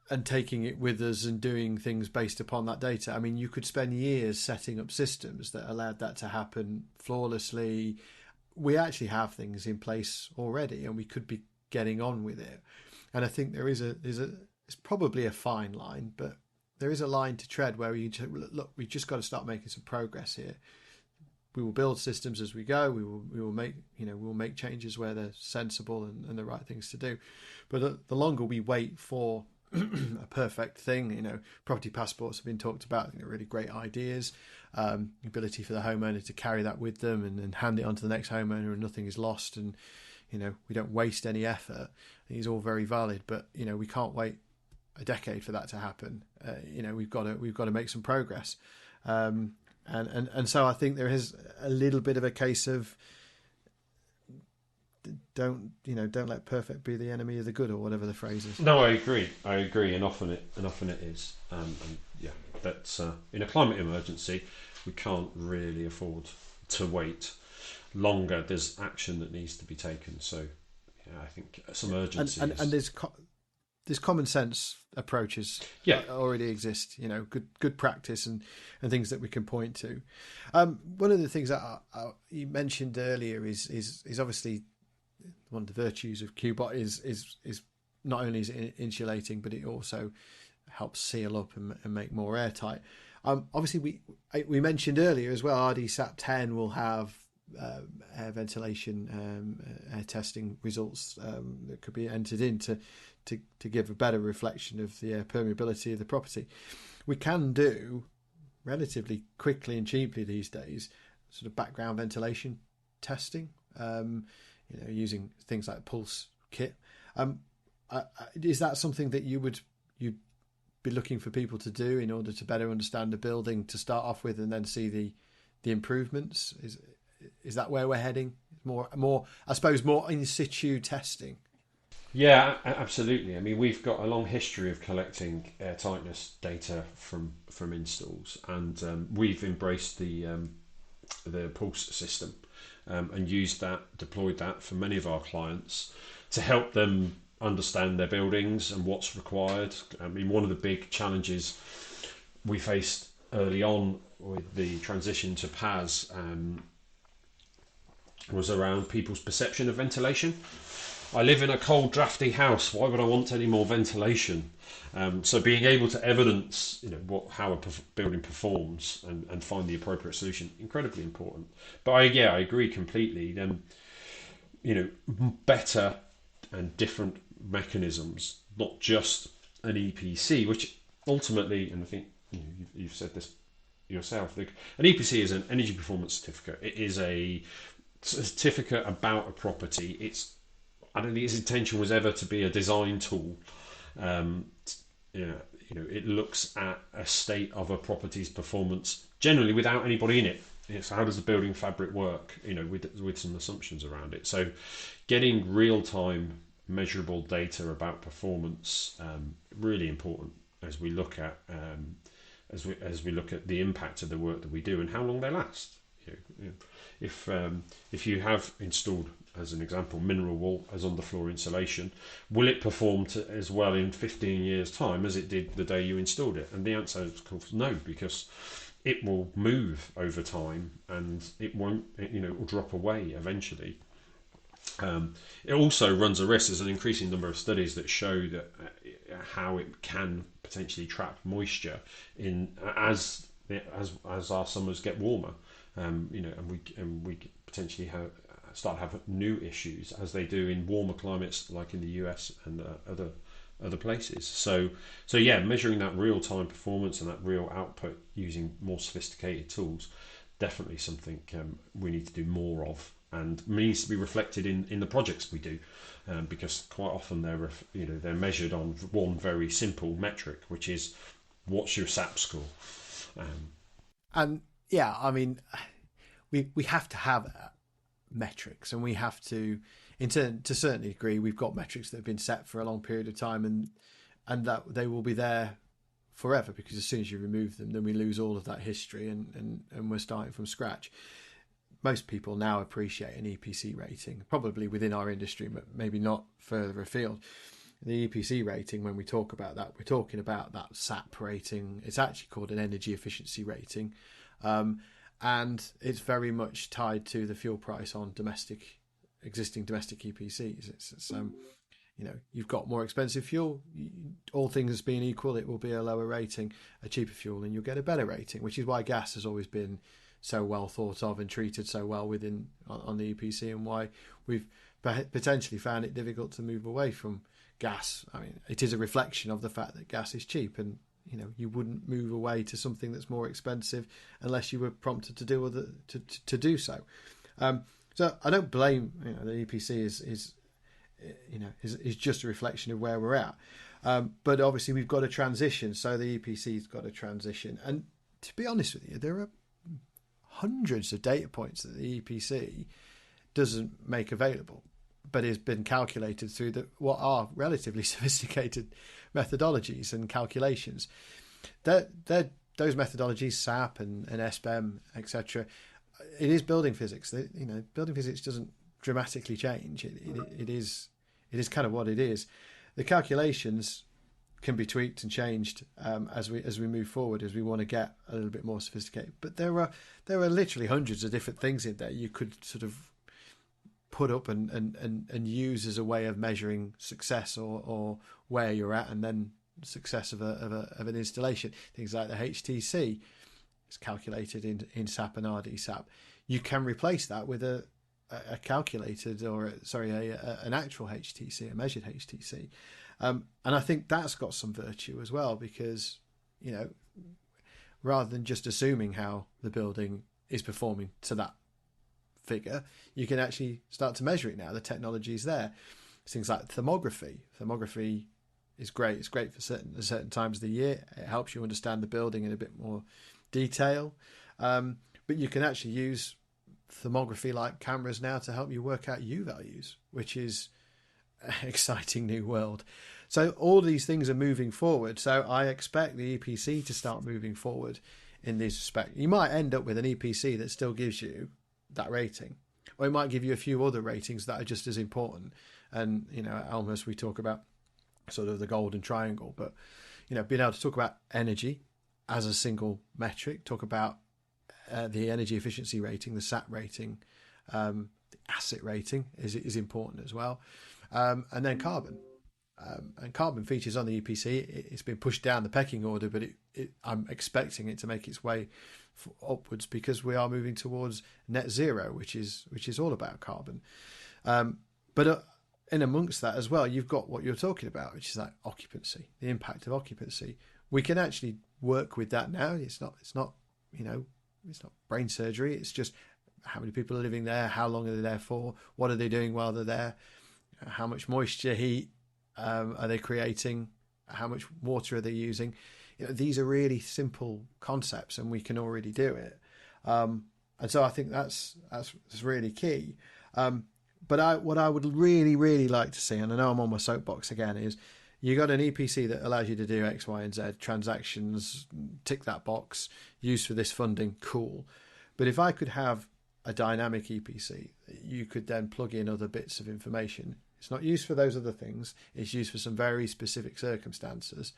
and taking it with us and doing things based upon that data. I mean, you could spend years setting up systems that allowed that to happen flawlessly. We actually have things in place already, and we could be getting on with it. And I think it's probably a fine line, but there is a line to tread where we've just got to start making some progress here. We will build systems as we go. We will make changes where they're sensible and the right things to do. But the longer we wait for a perfect thing, property passports have been talked about. I think they're really great ideas. The ability for the homeowner to carry that with them and hand it on to the next homeowner, and nothing is lost, and we don't waste any effort. I think it's all very valid, but we can't wait a decade for that to happen. We've got to make some progress. And so I think there is a little bit of a case of don't let perfect be the enemy of the good, or whatever the phrase is. No, I agree, and often it is. And yeah, that's in a climate emergency, we can't really afford to wait longer. There's action that needs to be taken. So yeah, I think some urgency. And there's there's common sense approaches that already exist, good practice and things that we can point to. One of the things that you mentioned earlier is obviously one of the virtues of Qbot is not only is it insulating, but it also helps seal up and make more airtight. Obviously, we mentioned earlier as well, RdSAP 10 will have air ventilation, air testing results that could be entered in to give a better reflection of the air permeability of the property. We can do relatively quickly and cheaply these days sort of background ventilation testing, using things like Pulse Kit. Is that something that you'd be looking for people to do in order to better understand the building to start off with, and then see the improvements? Is that where we're heading? More, I suppose, more in situ testing. Yeah, absolutely. I mean, we've got a long history of collecting air tightness data from installs, and we've embraced the Pulse system and deployed that for many of our clients to help them understand their buildings and what's required. I mean, one of the big challenges we faced early on with the transition to PAS was around people's perception of ventilation. I live in a cold, drafty house. Why would I want any more ventilation? So being able to evidence, how a building performs and find the appropriate solution, incredibly important. But I agree completely. Better and different mechanisms, not just an EPC, which ultimately, and I think you've said this yourself, an EPC is an energy performance certificate. It is a certificate about a property. I don't think its intention was ever to be a design tool. It looks at a state of a property's performance generally without anybody in it. So how does the building fabric work? With some assumptions around it. So getting real-time measurable data about performance really important as we look at as we look at the impact of the work that we do and how long they last. If you have installed, as an example, mineral wool as underfloor insulation, will it perform as well in 15 years' time as it did the day you installed it? And the answer is, of course, no, because it will move over time and it won't, it will drop away eventually. It also runs a risk. There's an increasing number of studies that show that how it can potentially trap moisture as our summers get warmer. And we potentially start to have new issues as they do in warmer climates like in the US and other places. So measuring that real-time performance and that real output using more sophisticated tools, definitely something we need to do more of, and needs to be reflected in the projects we do, because quite often they're measured on one very simple metric, which is what's your SAP score. And yeah, I mean, we have to have metrics, and we have to to certainly agree we've got metrics that have been set for a long period of time, and that they will be there forever, because as soon as you remove them, then we lose all of that history and we're starting from scratch. Most people now appreciate an EPC rating, probably within our industry, but maybe not further afield. The EPC rating, when we talk about that, we're talking about that SAP rating. It's actually called an energy efficiency rating. And it's very much tied to the fuel price on existing domestic EPCs. It's you've got more expensive fuel, all things being equal, it will be a lower rating. A cheaper fuel, and you'll get a better rating, which is why gas has always been so well thought of and treated so well on the EPC, and why we've potentially found it difficult to move away from gas. I mean, it is a reflection of the fact that gas is cheap, and you wouldn't move away to something that's more expensive unless you were prompted to do so. So I don't blame the EPC is just a reflection of where we're at. But obviously we've got a transition, so the EPC's got a transition. And to be honest with you, there are hundreds of data points that the EPC doesn't make available, but has been calculated through what are relatively sophisticated methodologies and calculations. Those methodologies, SAP and SBEM, etc., it is building physics. Building physics doesn't dramatically change. It is kind of what it is. the calculations can be tweaked and changed as we move forward, as we want to get a little bit more sophisticated. But there are literally hundreds of different things in there you could sort of put up and use as a way of measuring success or where you're at, and then success of an installation. Things like the HTC is calculated in SAP and RdSAP. You can replace that with a calculated an actual HTC, a measured HTC. And I think that's got some virtue as well, because, rather than just assuming how the building is performing to that figure, you can actually start to measure it now. The technology is there. Things like thermography. Thermography is great. It's great for certain times of the year. It helps you understand the building in a bit more detail. But you can actually use thermography-like cameras now to help you work out U values, which is an exciting new world. So all these things are moving forward. So I expect the EPC to start moving forward in this respect. You might end up with an EPC that still gives you that rating, or it might give you a few other ratings that are just as important. And, at Elmhurst we talk about sort of the golden triangle, but, being able to talk about energy as a single metric, talk about the energy efficiency rating, the SAT rating, the asset rating is important as well. And then carbon. And carbon features on the EPC. It's been pushed down the pecking order, but I'm expecting it to make its way upwards, because we are moving towards net zero, which is all about carbon. But in amongst that as well, you've got what you're talking about, which is like occupancy, the impact of occupancy. We can actually work with that now. It's not brain surgery. It's just how many people are living there, how long are they there for, what are they doing while they're there, how much moisture, heat are they creating, how much water are they using. These are really simple concepts, and we can already do it. And so I think that's really key. But what I would really, really like to see, and I know I'm on my soapbox again, is you got an EPC that allows you to do X, Y, and Z transactions, tick that box, used for this funding, cool. But if I could have a dynamic EPC, you could then plug in other bits of information. It's not used for those other things. It's used for some very specific circumstances,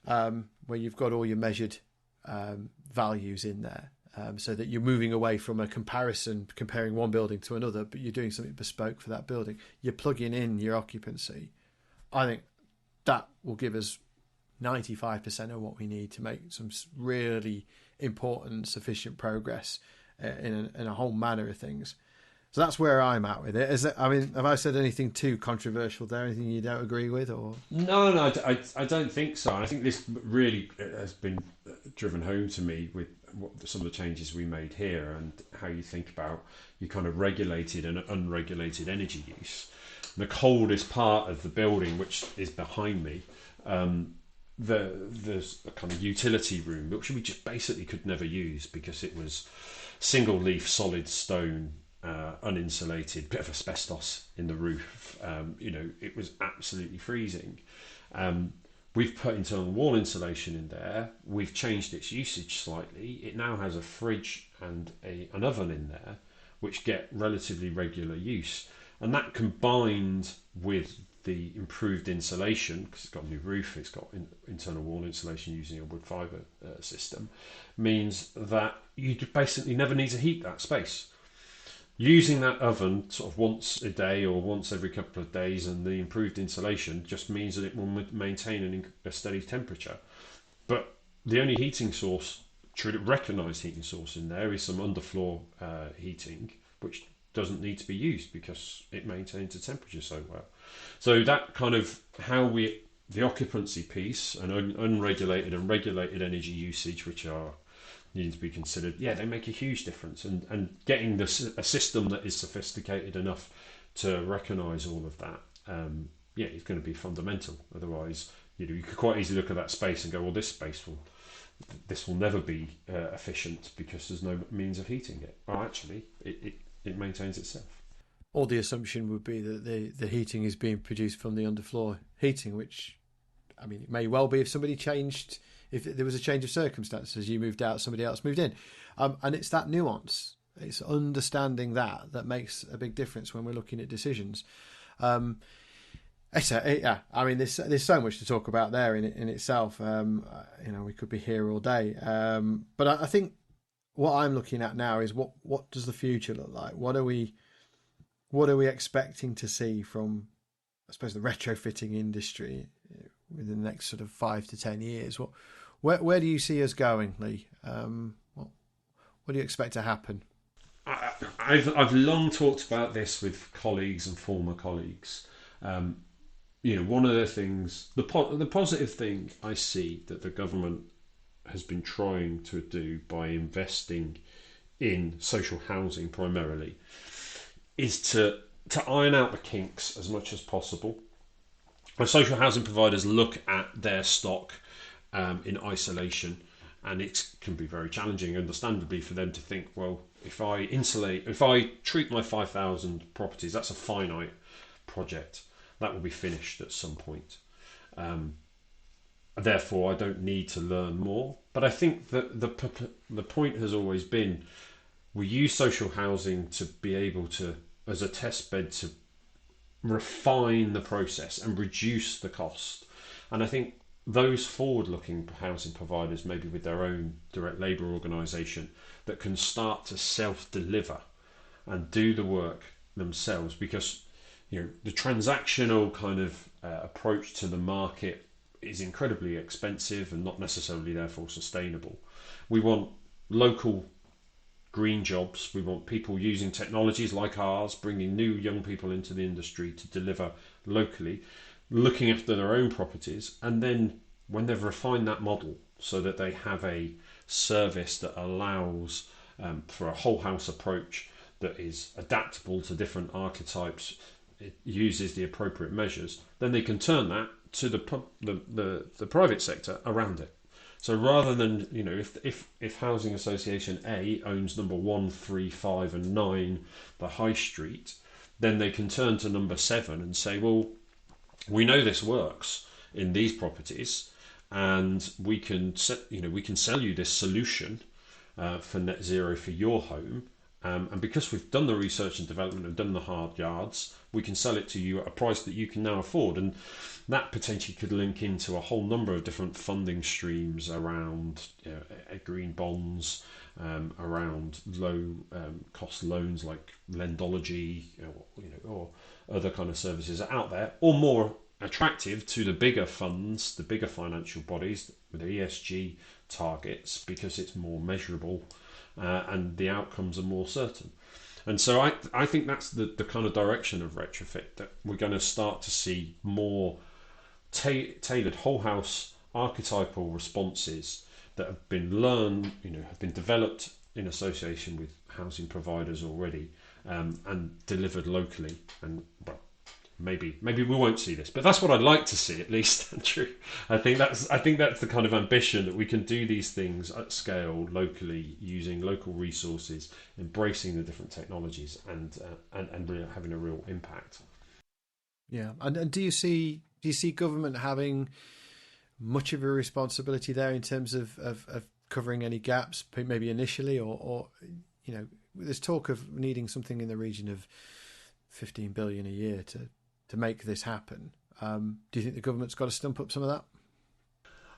where you've got all your measured values in there, so that you're moving away from a comparison, comparing one building to another, but you're doing something bespoke for that building. You're plugging in your occupancy. I think that will give us 95% of what we need to make some really important, sufficient progress in a whole manner of things. So that's where I'm at with it. Have I said anything too controversial there? Anything you don't agree with? Or No, I don't think so. I think this really has been driven home to me with some of the changes we made here, and how you think about your kind of regulated and unregulated energy use. The coldest part of the building, which is behind me, there's a kind of utility room, which we just basically could never use because it was single leaf solid stone, uninsulated, bit of asbestos in the roof. It was absolutely freezing. We've put internal wall insulation in there. We've changed its usage slightly. It now has a fridge and an oven in there, which get relatively regular use. And that, combined with the improved insulation, because it's got a new roof, it's got internal wall insulation using a wood fibre system, means that you basically never need to heat that space. Using that oven sort of once a day or once every couple of days, and the improved insulation just means that it will maintain a steady temperature. But the only heating source, true recognised heating source in there, is some underfloor heating, which doesn't need to be used because it maintains the temperature so well. So that kind of the occupancy piece and unregulated and regulated energy usage, which are needing to be considered, they make a huge difference. And getting a system that is sophisticated enough to recognise all of that, is going to be fundamental. Otherwise, you could quite easily look at that space and go, well, this will never be efficient because there's no means of heating it. Well, actually, it maintains itself. Or the assumption would be that the heating is being produced from the underfloor heating, which, it may well be if somebody changed, if there was a change of circumstances, you moved out, somebody else moved in. And it's that nuance, it's understanding that makes a big difference when we're looking at decisions. Yeah, I mean, there's so much to talk about there in itself. We could be here all day. But I think what I'm looking at now is what does the future look like? What are we expecting to see from, I suppose, the retrofitting industry within the next sort of 5 to 10 years? Where do you see us going, Leigh? What do you expect to happen? I've long talked about this with colleagues and former colleagues. One of the things, the positive thing I see that the government has been trying to do by investing in social housing primarily is to iron out the kinks as much as possible. When social housing providers look at their stock in isolation, and it can be very challenging, understandably, for them to think, well, if I treat my 5,000 properties, that's a finite project. That will be finished at some point. Therefore, I don't need to learn more. But I think that the point has always been, we use social housing to be able to, as a test bed, to refine the process and reduce the cost. And I think those forward-looking housing providers, maybe with their own direct labour organisation, that can start to self-deliver and do the work themselves, because the transactional kind of approach to the market is incredibly expensive and not necessarily therefore sustainable. We want local green jobs. We want people using technologies like ours, bringing new young people into the industry to deliver locally, looking after their own properties, and then when they've refined that model so that they have a service that allows for a whole house approach that is adaptable to different archetypes, it uses the appropriate measures, then they can turn that to the private sector around it. So rather than, if Housing Association A owns number 1, 3, 5 and 9, the high street, then they can turn to number 7 and say, well, we know this works in these properties, and we can sell you this solution for net zero for your home. And because we've done the research and development and done the hard yards, we can sell it to you at a price that you can now afford. And that potentially could link into a whole number of different funding streams around green bonds, around low cost loans like Lendology, or other kind of services out there, or more attractive to the bigger funds, the bigger financial bodies with ESG targets, because it's more measurable and the outcomes are more certain. And so I think that's the kind of direction of retrofit, that we're going to start to see more tailored whole house archetypal responses that have been learned, have been developed in association with housing providers already, and delivered locally. And maybe we won't see this, but that's what I'd like to see, at least, Andrew. I think that's the kind of ambition, that we can do these things at scale locally, using local resources, embracing the different technologies, and really having a real impact. Yeah, and do you see government having much of a responsibility there in terms of covering any gaps, maybe initially, or there's talk of needing something in the region of 15 billion a year to make this happen. Do you think the government's got to stump up some of that?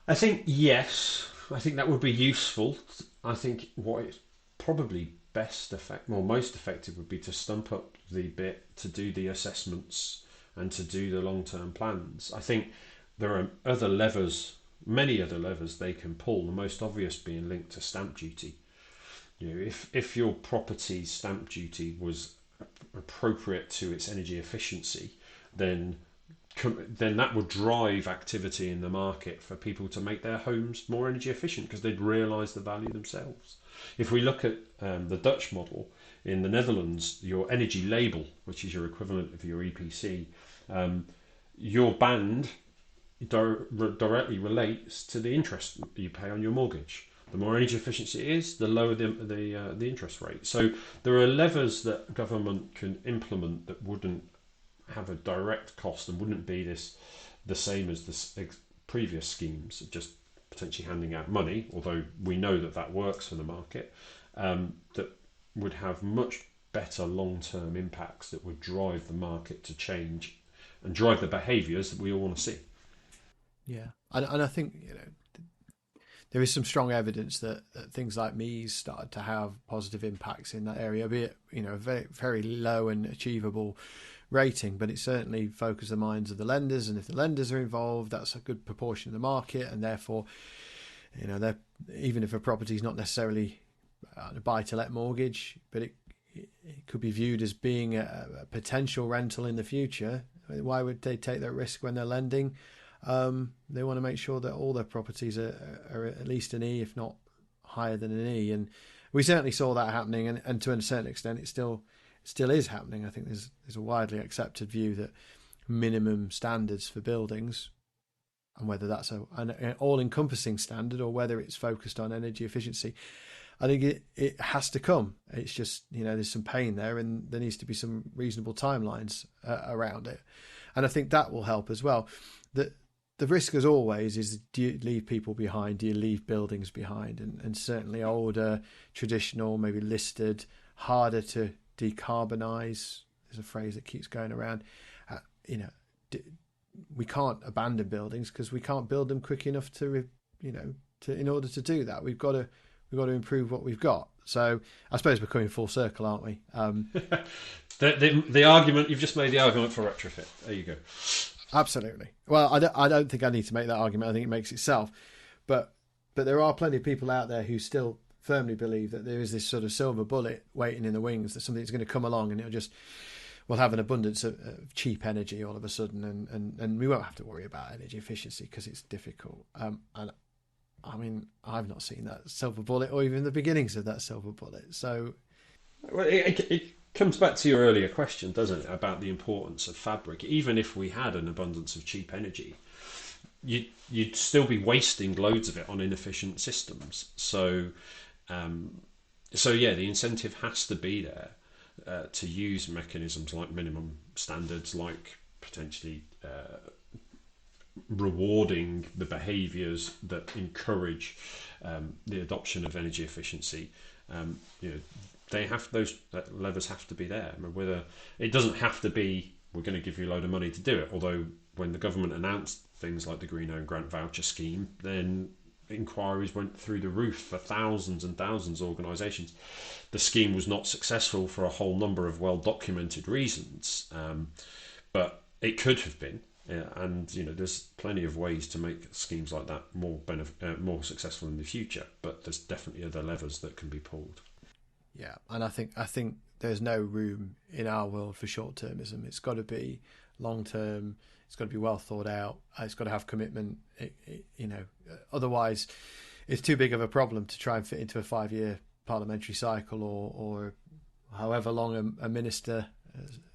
I think yes. I think that would be useful. I think what is probably most effective would be to stump up the bit to do the assessments and to do the long-term plans. I think there are many other levers they can pull, the most obvious being linked to stamp duty. If your property's stamp duty was appropriate to its energy efficiency, then that would drive activity in the market for people to make their homes more energy efficient, because they'd realise the value themselves. If we look at the Dutch model, in the Netherlands, your energy label, which is your equivalent of your EPC, your band directly relates to the interest you pay on your mortgage. The more energy efficient it is, the lower the interest rate. So there are levers that government can implement that wouldn't have a direct cost and wouldn't be the same as the previous schemes of just potentially handing out money, although we know that works for the market, that would have much better long-term impacts that would drive the market to change and drive the behaviours that we all want to see. Yeah, and I think there is some strong evidence that things like MEES started to have positive impacts in that area, be it a very, very low and achievable rating, but it certainly focused the minds of the lenders, and if the lenders are involved, that's a good proportion of the market, and therefore they're, even if a property is not necessarily a buy-to-let mortgage, but it could be viewed as being a potential rental in the future. Why would they take that risk when they're lending? They want to make sure that all their properties are at least an E, if not higher than an E. And we certainly saw that happening, and to a certain extent, it still is happening. I think there's a widely accepted view that minimum standards for buildings, and whether that's an all-encompassing standard or whether it's focused on energy efficiency, I think it has to come. It's just, there's some pain there, and there needs to be some reasonable timelines around it. And I think that will help as well. The risk, as always, is, do you leave people behind? Do you leave buildings behind? And certainly older, traditional, maybe listed, harder to decarbonise. There's a phrase that keeps going around. We can't abandon buildings because we can't build them quick enough to in order to do that. We've got to improve what we've got. So I suppose we're coming full circle, aren't we? The argument, you've just made the argument for retrofit. There you go. Absolutely. Well, I don't think I need to make that argument. I think it makes itself. But there are plenty of people out there who still firmly believe that there is this sort of silver bullet waiting in the wings, that something's going to come along and we'll have an abundance of cheap energy all of a sudden, and we won't have to worry about energy efficiency because it's difficult. And I mean, I've not seen that silver bullet or even the beginnings of that silver bullet. So, well, it comes back to your earlier question, doesn't it, about the importance of fabric. Even if we had an abundance of cheap energy, you'd still be wasting loads of it on inefficient systems. So yeah, the incentive has to be there to use mechanisms like minimum standards, like potentially rewarding the behaviours that encourage the adoption of energy efficiency. Those levers have to be there. I mean, whether it doesn't have to be, we're going to give you a load of money to do it. Although when the government announced things like the Green Home Grant Voucher Scheme, then inquiries went through the roof for thousands and thousands of organisations. The scheme was not successful for a whole number of well-documented reasons, but it could have been. And there's plenty of ways to make schemes like that more successful in the future. But there's definitely other levers that can be pulled. Yeah, and I think there's no room in our world for short-termism. It's got to be long-term. It's got to be well thought out. It's got to have commitment. Otherwise, it's too big of a problem to try and fit into a 5-year parliamentary cycle or however long a minister,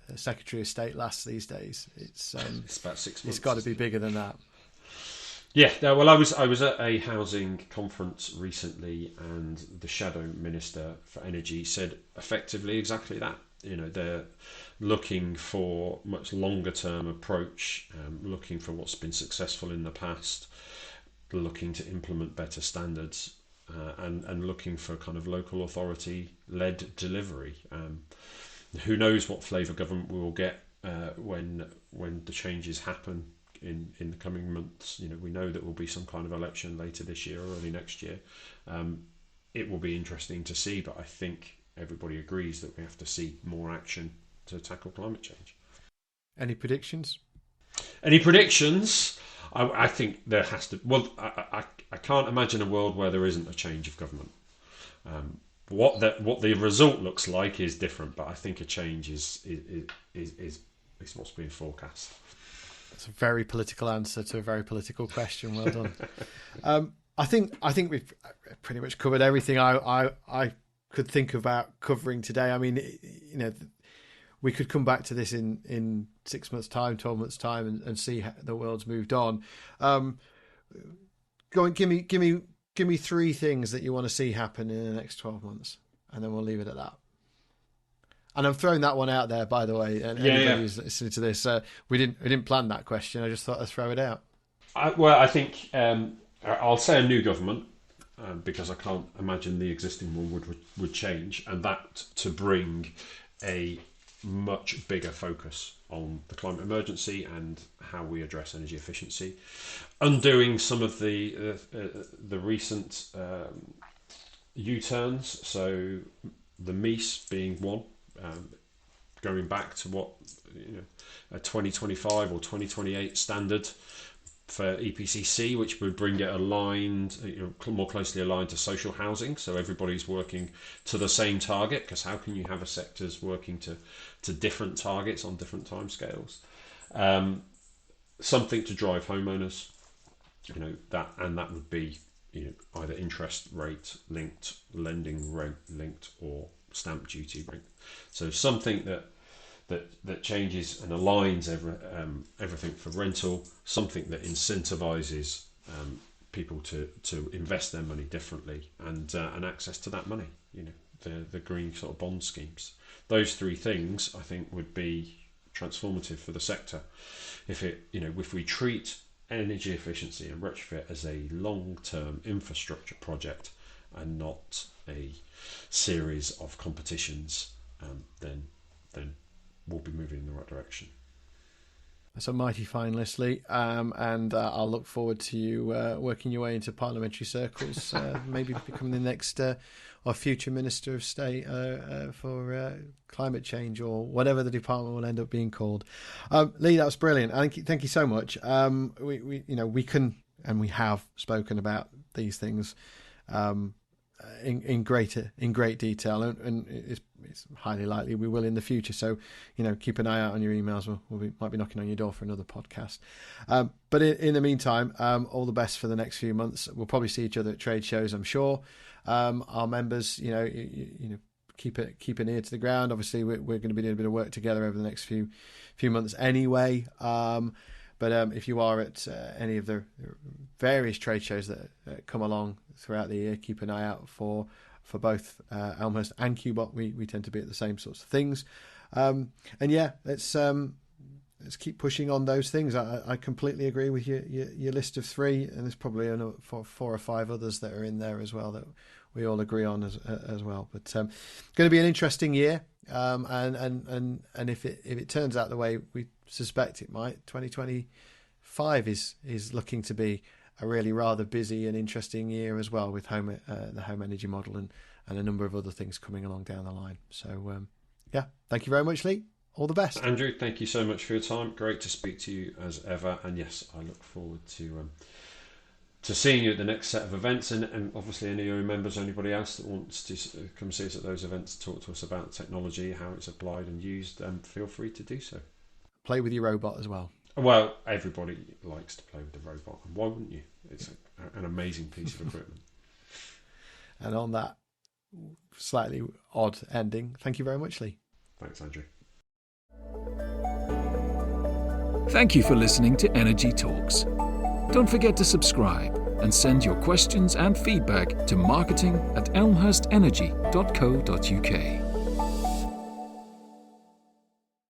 a Secretary of State lasts these days. It's about 6 months. It's got to be bigger than that. Yeah, well, I was at a housing conference recently, and the Shadow Minister for Energy said effectively exactly that. They're looking for much longer term approach, looking for what's been successful in the past, looking to implement better standards, and looking for kind of local authority led delivery. Who knows what flavour government we will get when the changes happen in the coming months. We know that will be some kind of election later this year or early next year. It will be interesting to see, but I think everybody agrees that we have to see more action to tackle climate change. Any predictions? I think there has to. Well, I can't imagine a world where there isn't a change of government. What the result looks like is different, but I think a change is what's being forecast. That's a very political answer to a very political question. Well done. I think we've pretty much covered everything I could think about covering today. I mean, we could come back to this in 6 months' time, 12 months' time, and see how the world's moved on. Go and give me 3 things that you want to see happen in the next 12 months, and then we'll leave it at that. And I'm throwing that one out there, by the way. And anybody who's listening to this, we didn't plan that question. I just thought I'd throw it out. I think I'll say a new government, because I can't imagine the existing one would change, and that to bring a much bigger focus on the climate emergency and how we address energy efficiency, undoing some of the recent U-turns. So the MEES being one, going back to what a 2025 or 2028 standard for EPCC, which would bring it aligned, more closely aligned to social housing, so everybody's working to the same target. Because how can you have a sectors working to different targets on different timescales? Something to drive homeowners, that would be either interest rate linked, lending rate linked, or stamp duty linked. So something that changes and aligns everything for rental, something that incentivizes people to invest their money differently, and access to that money, the green sort of bond schemes. Those three things, I think, would be transformative for the sector. If we treat energy efficiency and retrofit as a long-term infrastructure project and not a series of competitions, then we'll be moving in the right direction. That's a mighty fine list, Leigh, and I'll look forward to you working your way into parliamentary circles, maybe becoming the next or future Minister of State for climate change, or whatever the department will end up being called. Leigh, that was brilliant. Thank you so much. We can, and we have spoken about these things in great detail, and it's highly likely we will in the future. So keep an eye out on your emails. Might be knocking on your door for another podcast. But in the meantime, all the best for the next few months. We'll probably see each other at trade shows, I'm sure. Our members, keep an ear to the ground. Obviously, we're going to be doing a bit of work together over the next few months anyway. But if you are at any of the various trade shows that come along throughout the year, keep an eye out for both Elmhurst and QBot. We tend to be at the same sorts of things. And yeah, let's keep pushing on those things. I completely agree with your list of three, and there's probably four or five others that are in there as well that we all agree on as well. But going to be an interesting year, and if it turns out the way we suspect it might, 2025 is looking to be a really rather busy and interesting year as well, with the home energy model and a number of other things coming along down the line. So yeah, thank you very much, Leigh. All the best. Andrew, thank you so much for your time. Great to speak to you as ever. And yes, I look forward to seeing you at the next set of events. And obviously, any of your members or anybody else that wants to come see us at those events, talk to us about technology, how it's applied and used, feel free to do so. Play with your robot as well. Well, everybody likes to play with the robot. And why wouldn't you? It's an amazing piece of equipment. And on that slightly odd ending, thank you very much, Leigh. Thanks, Andrew. Thank you for listening to Energy Talks. Don't forget to subscribe and send your questions and feedback to marketing@elmhurstenergy.co.uk.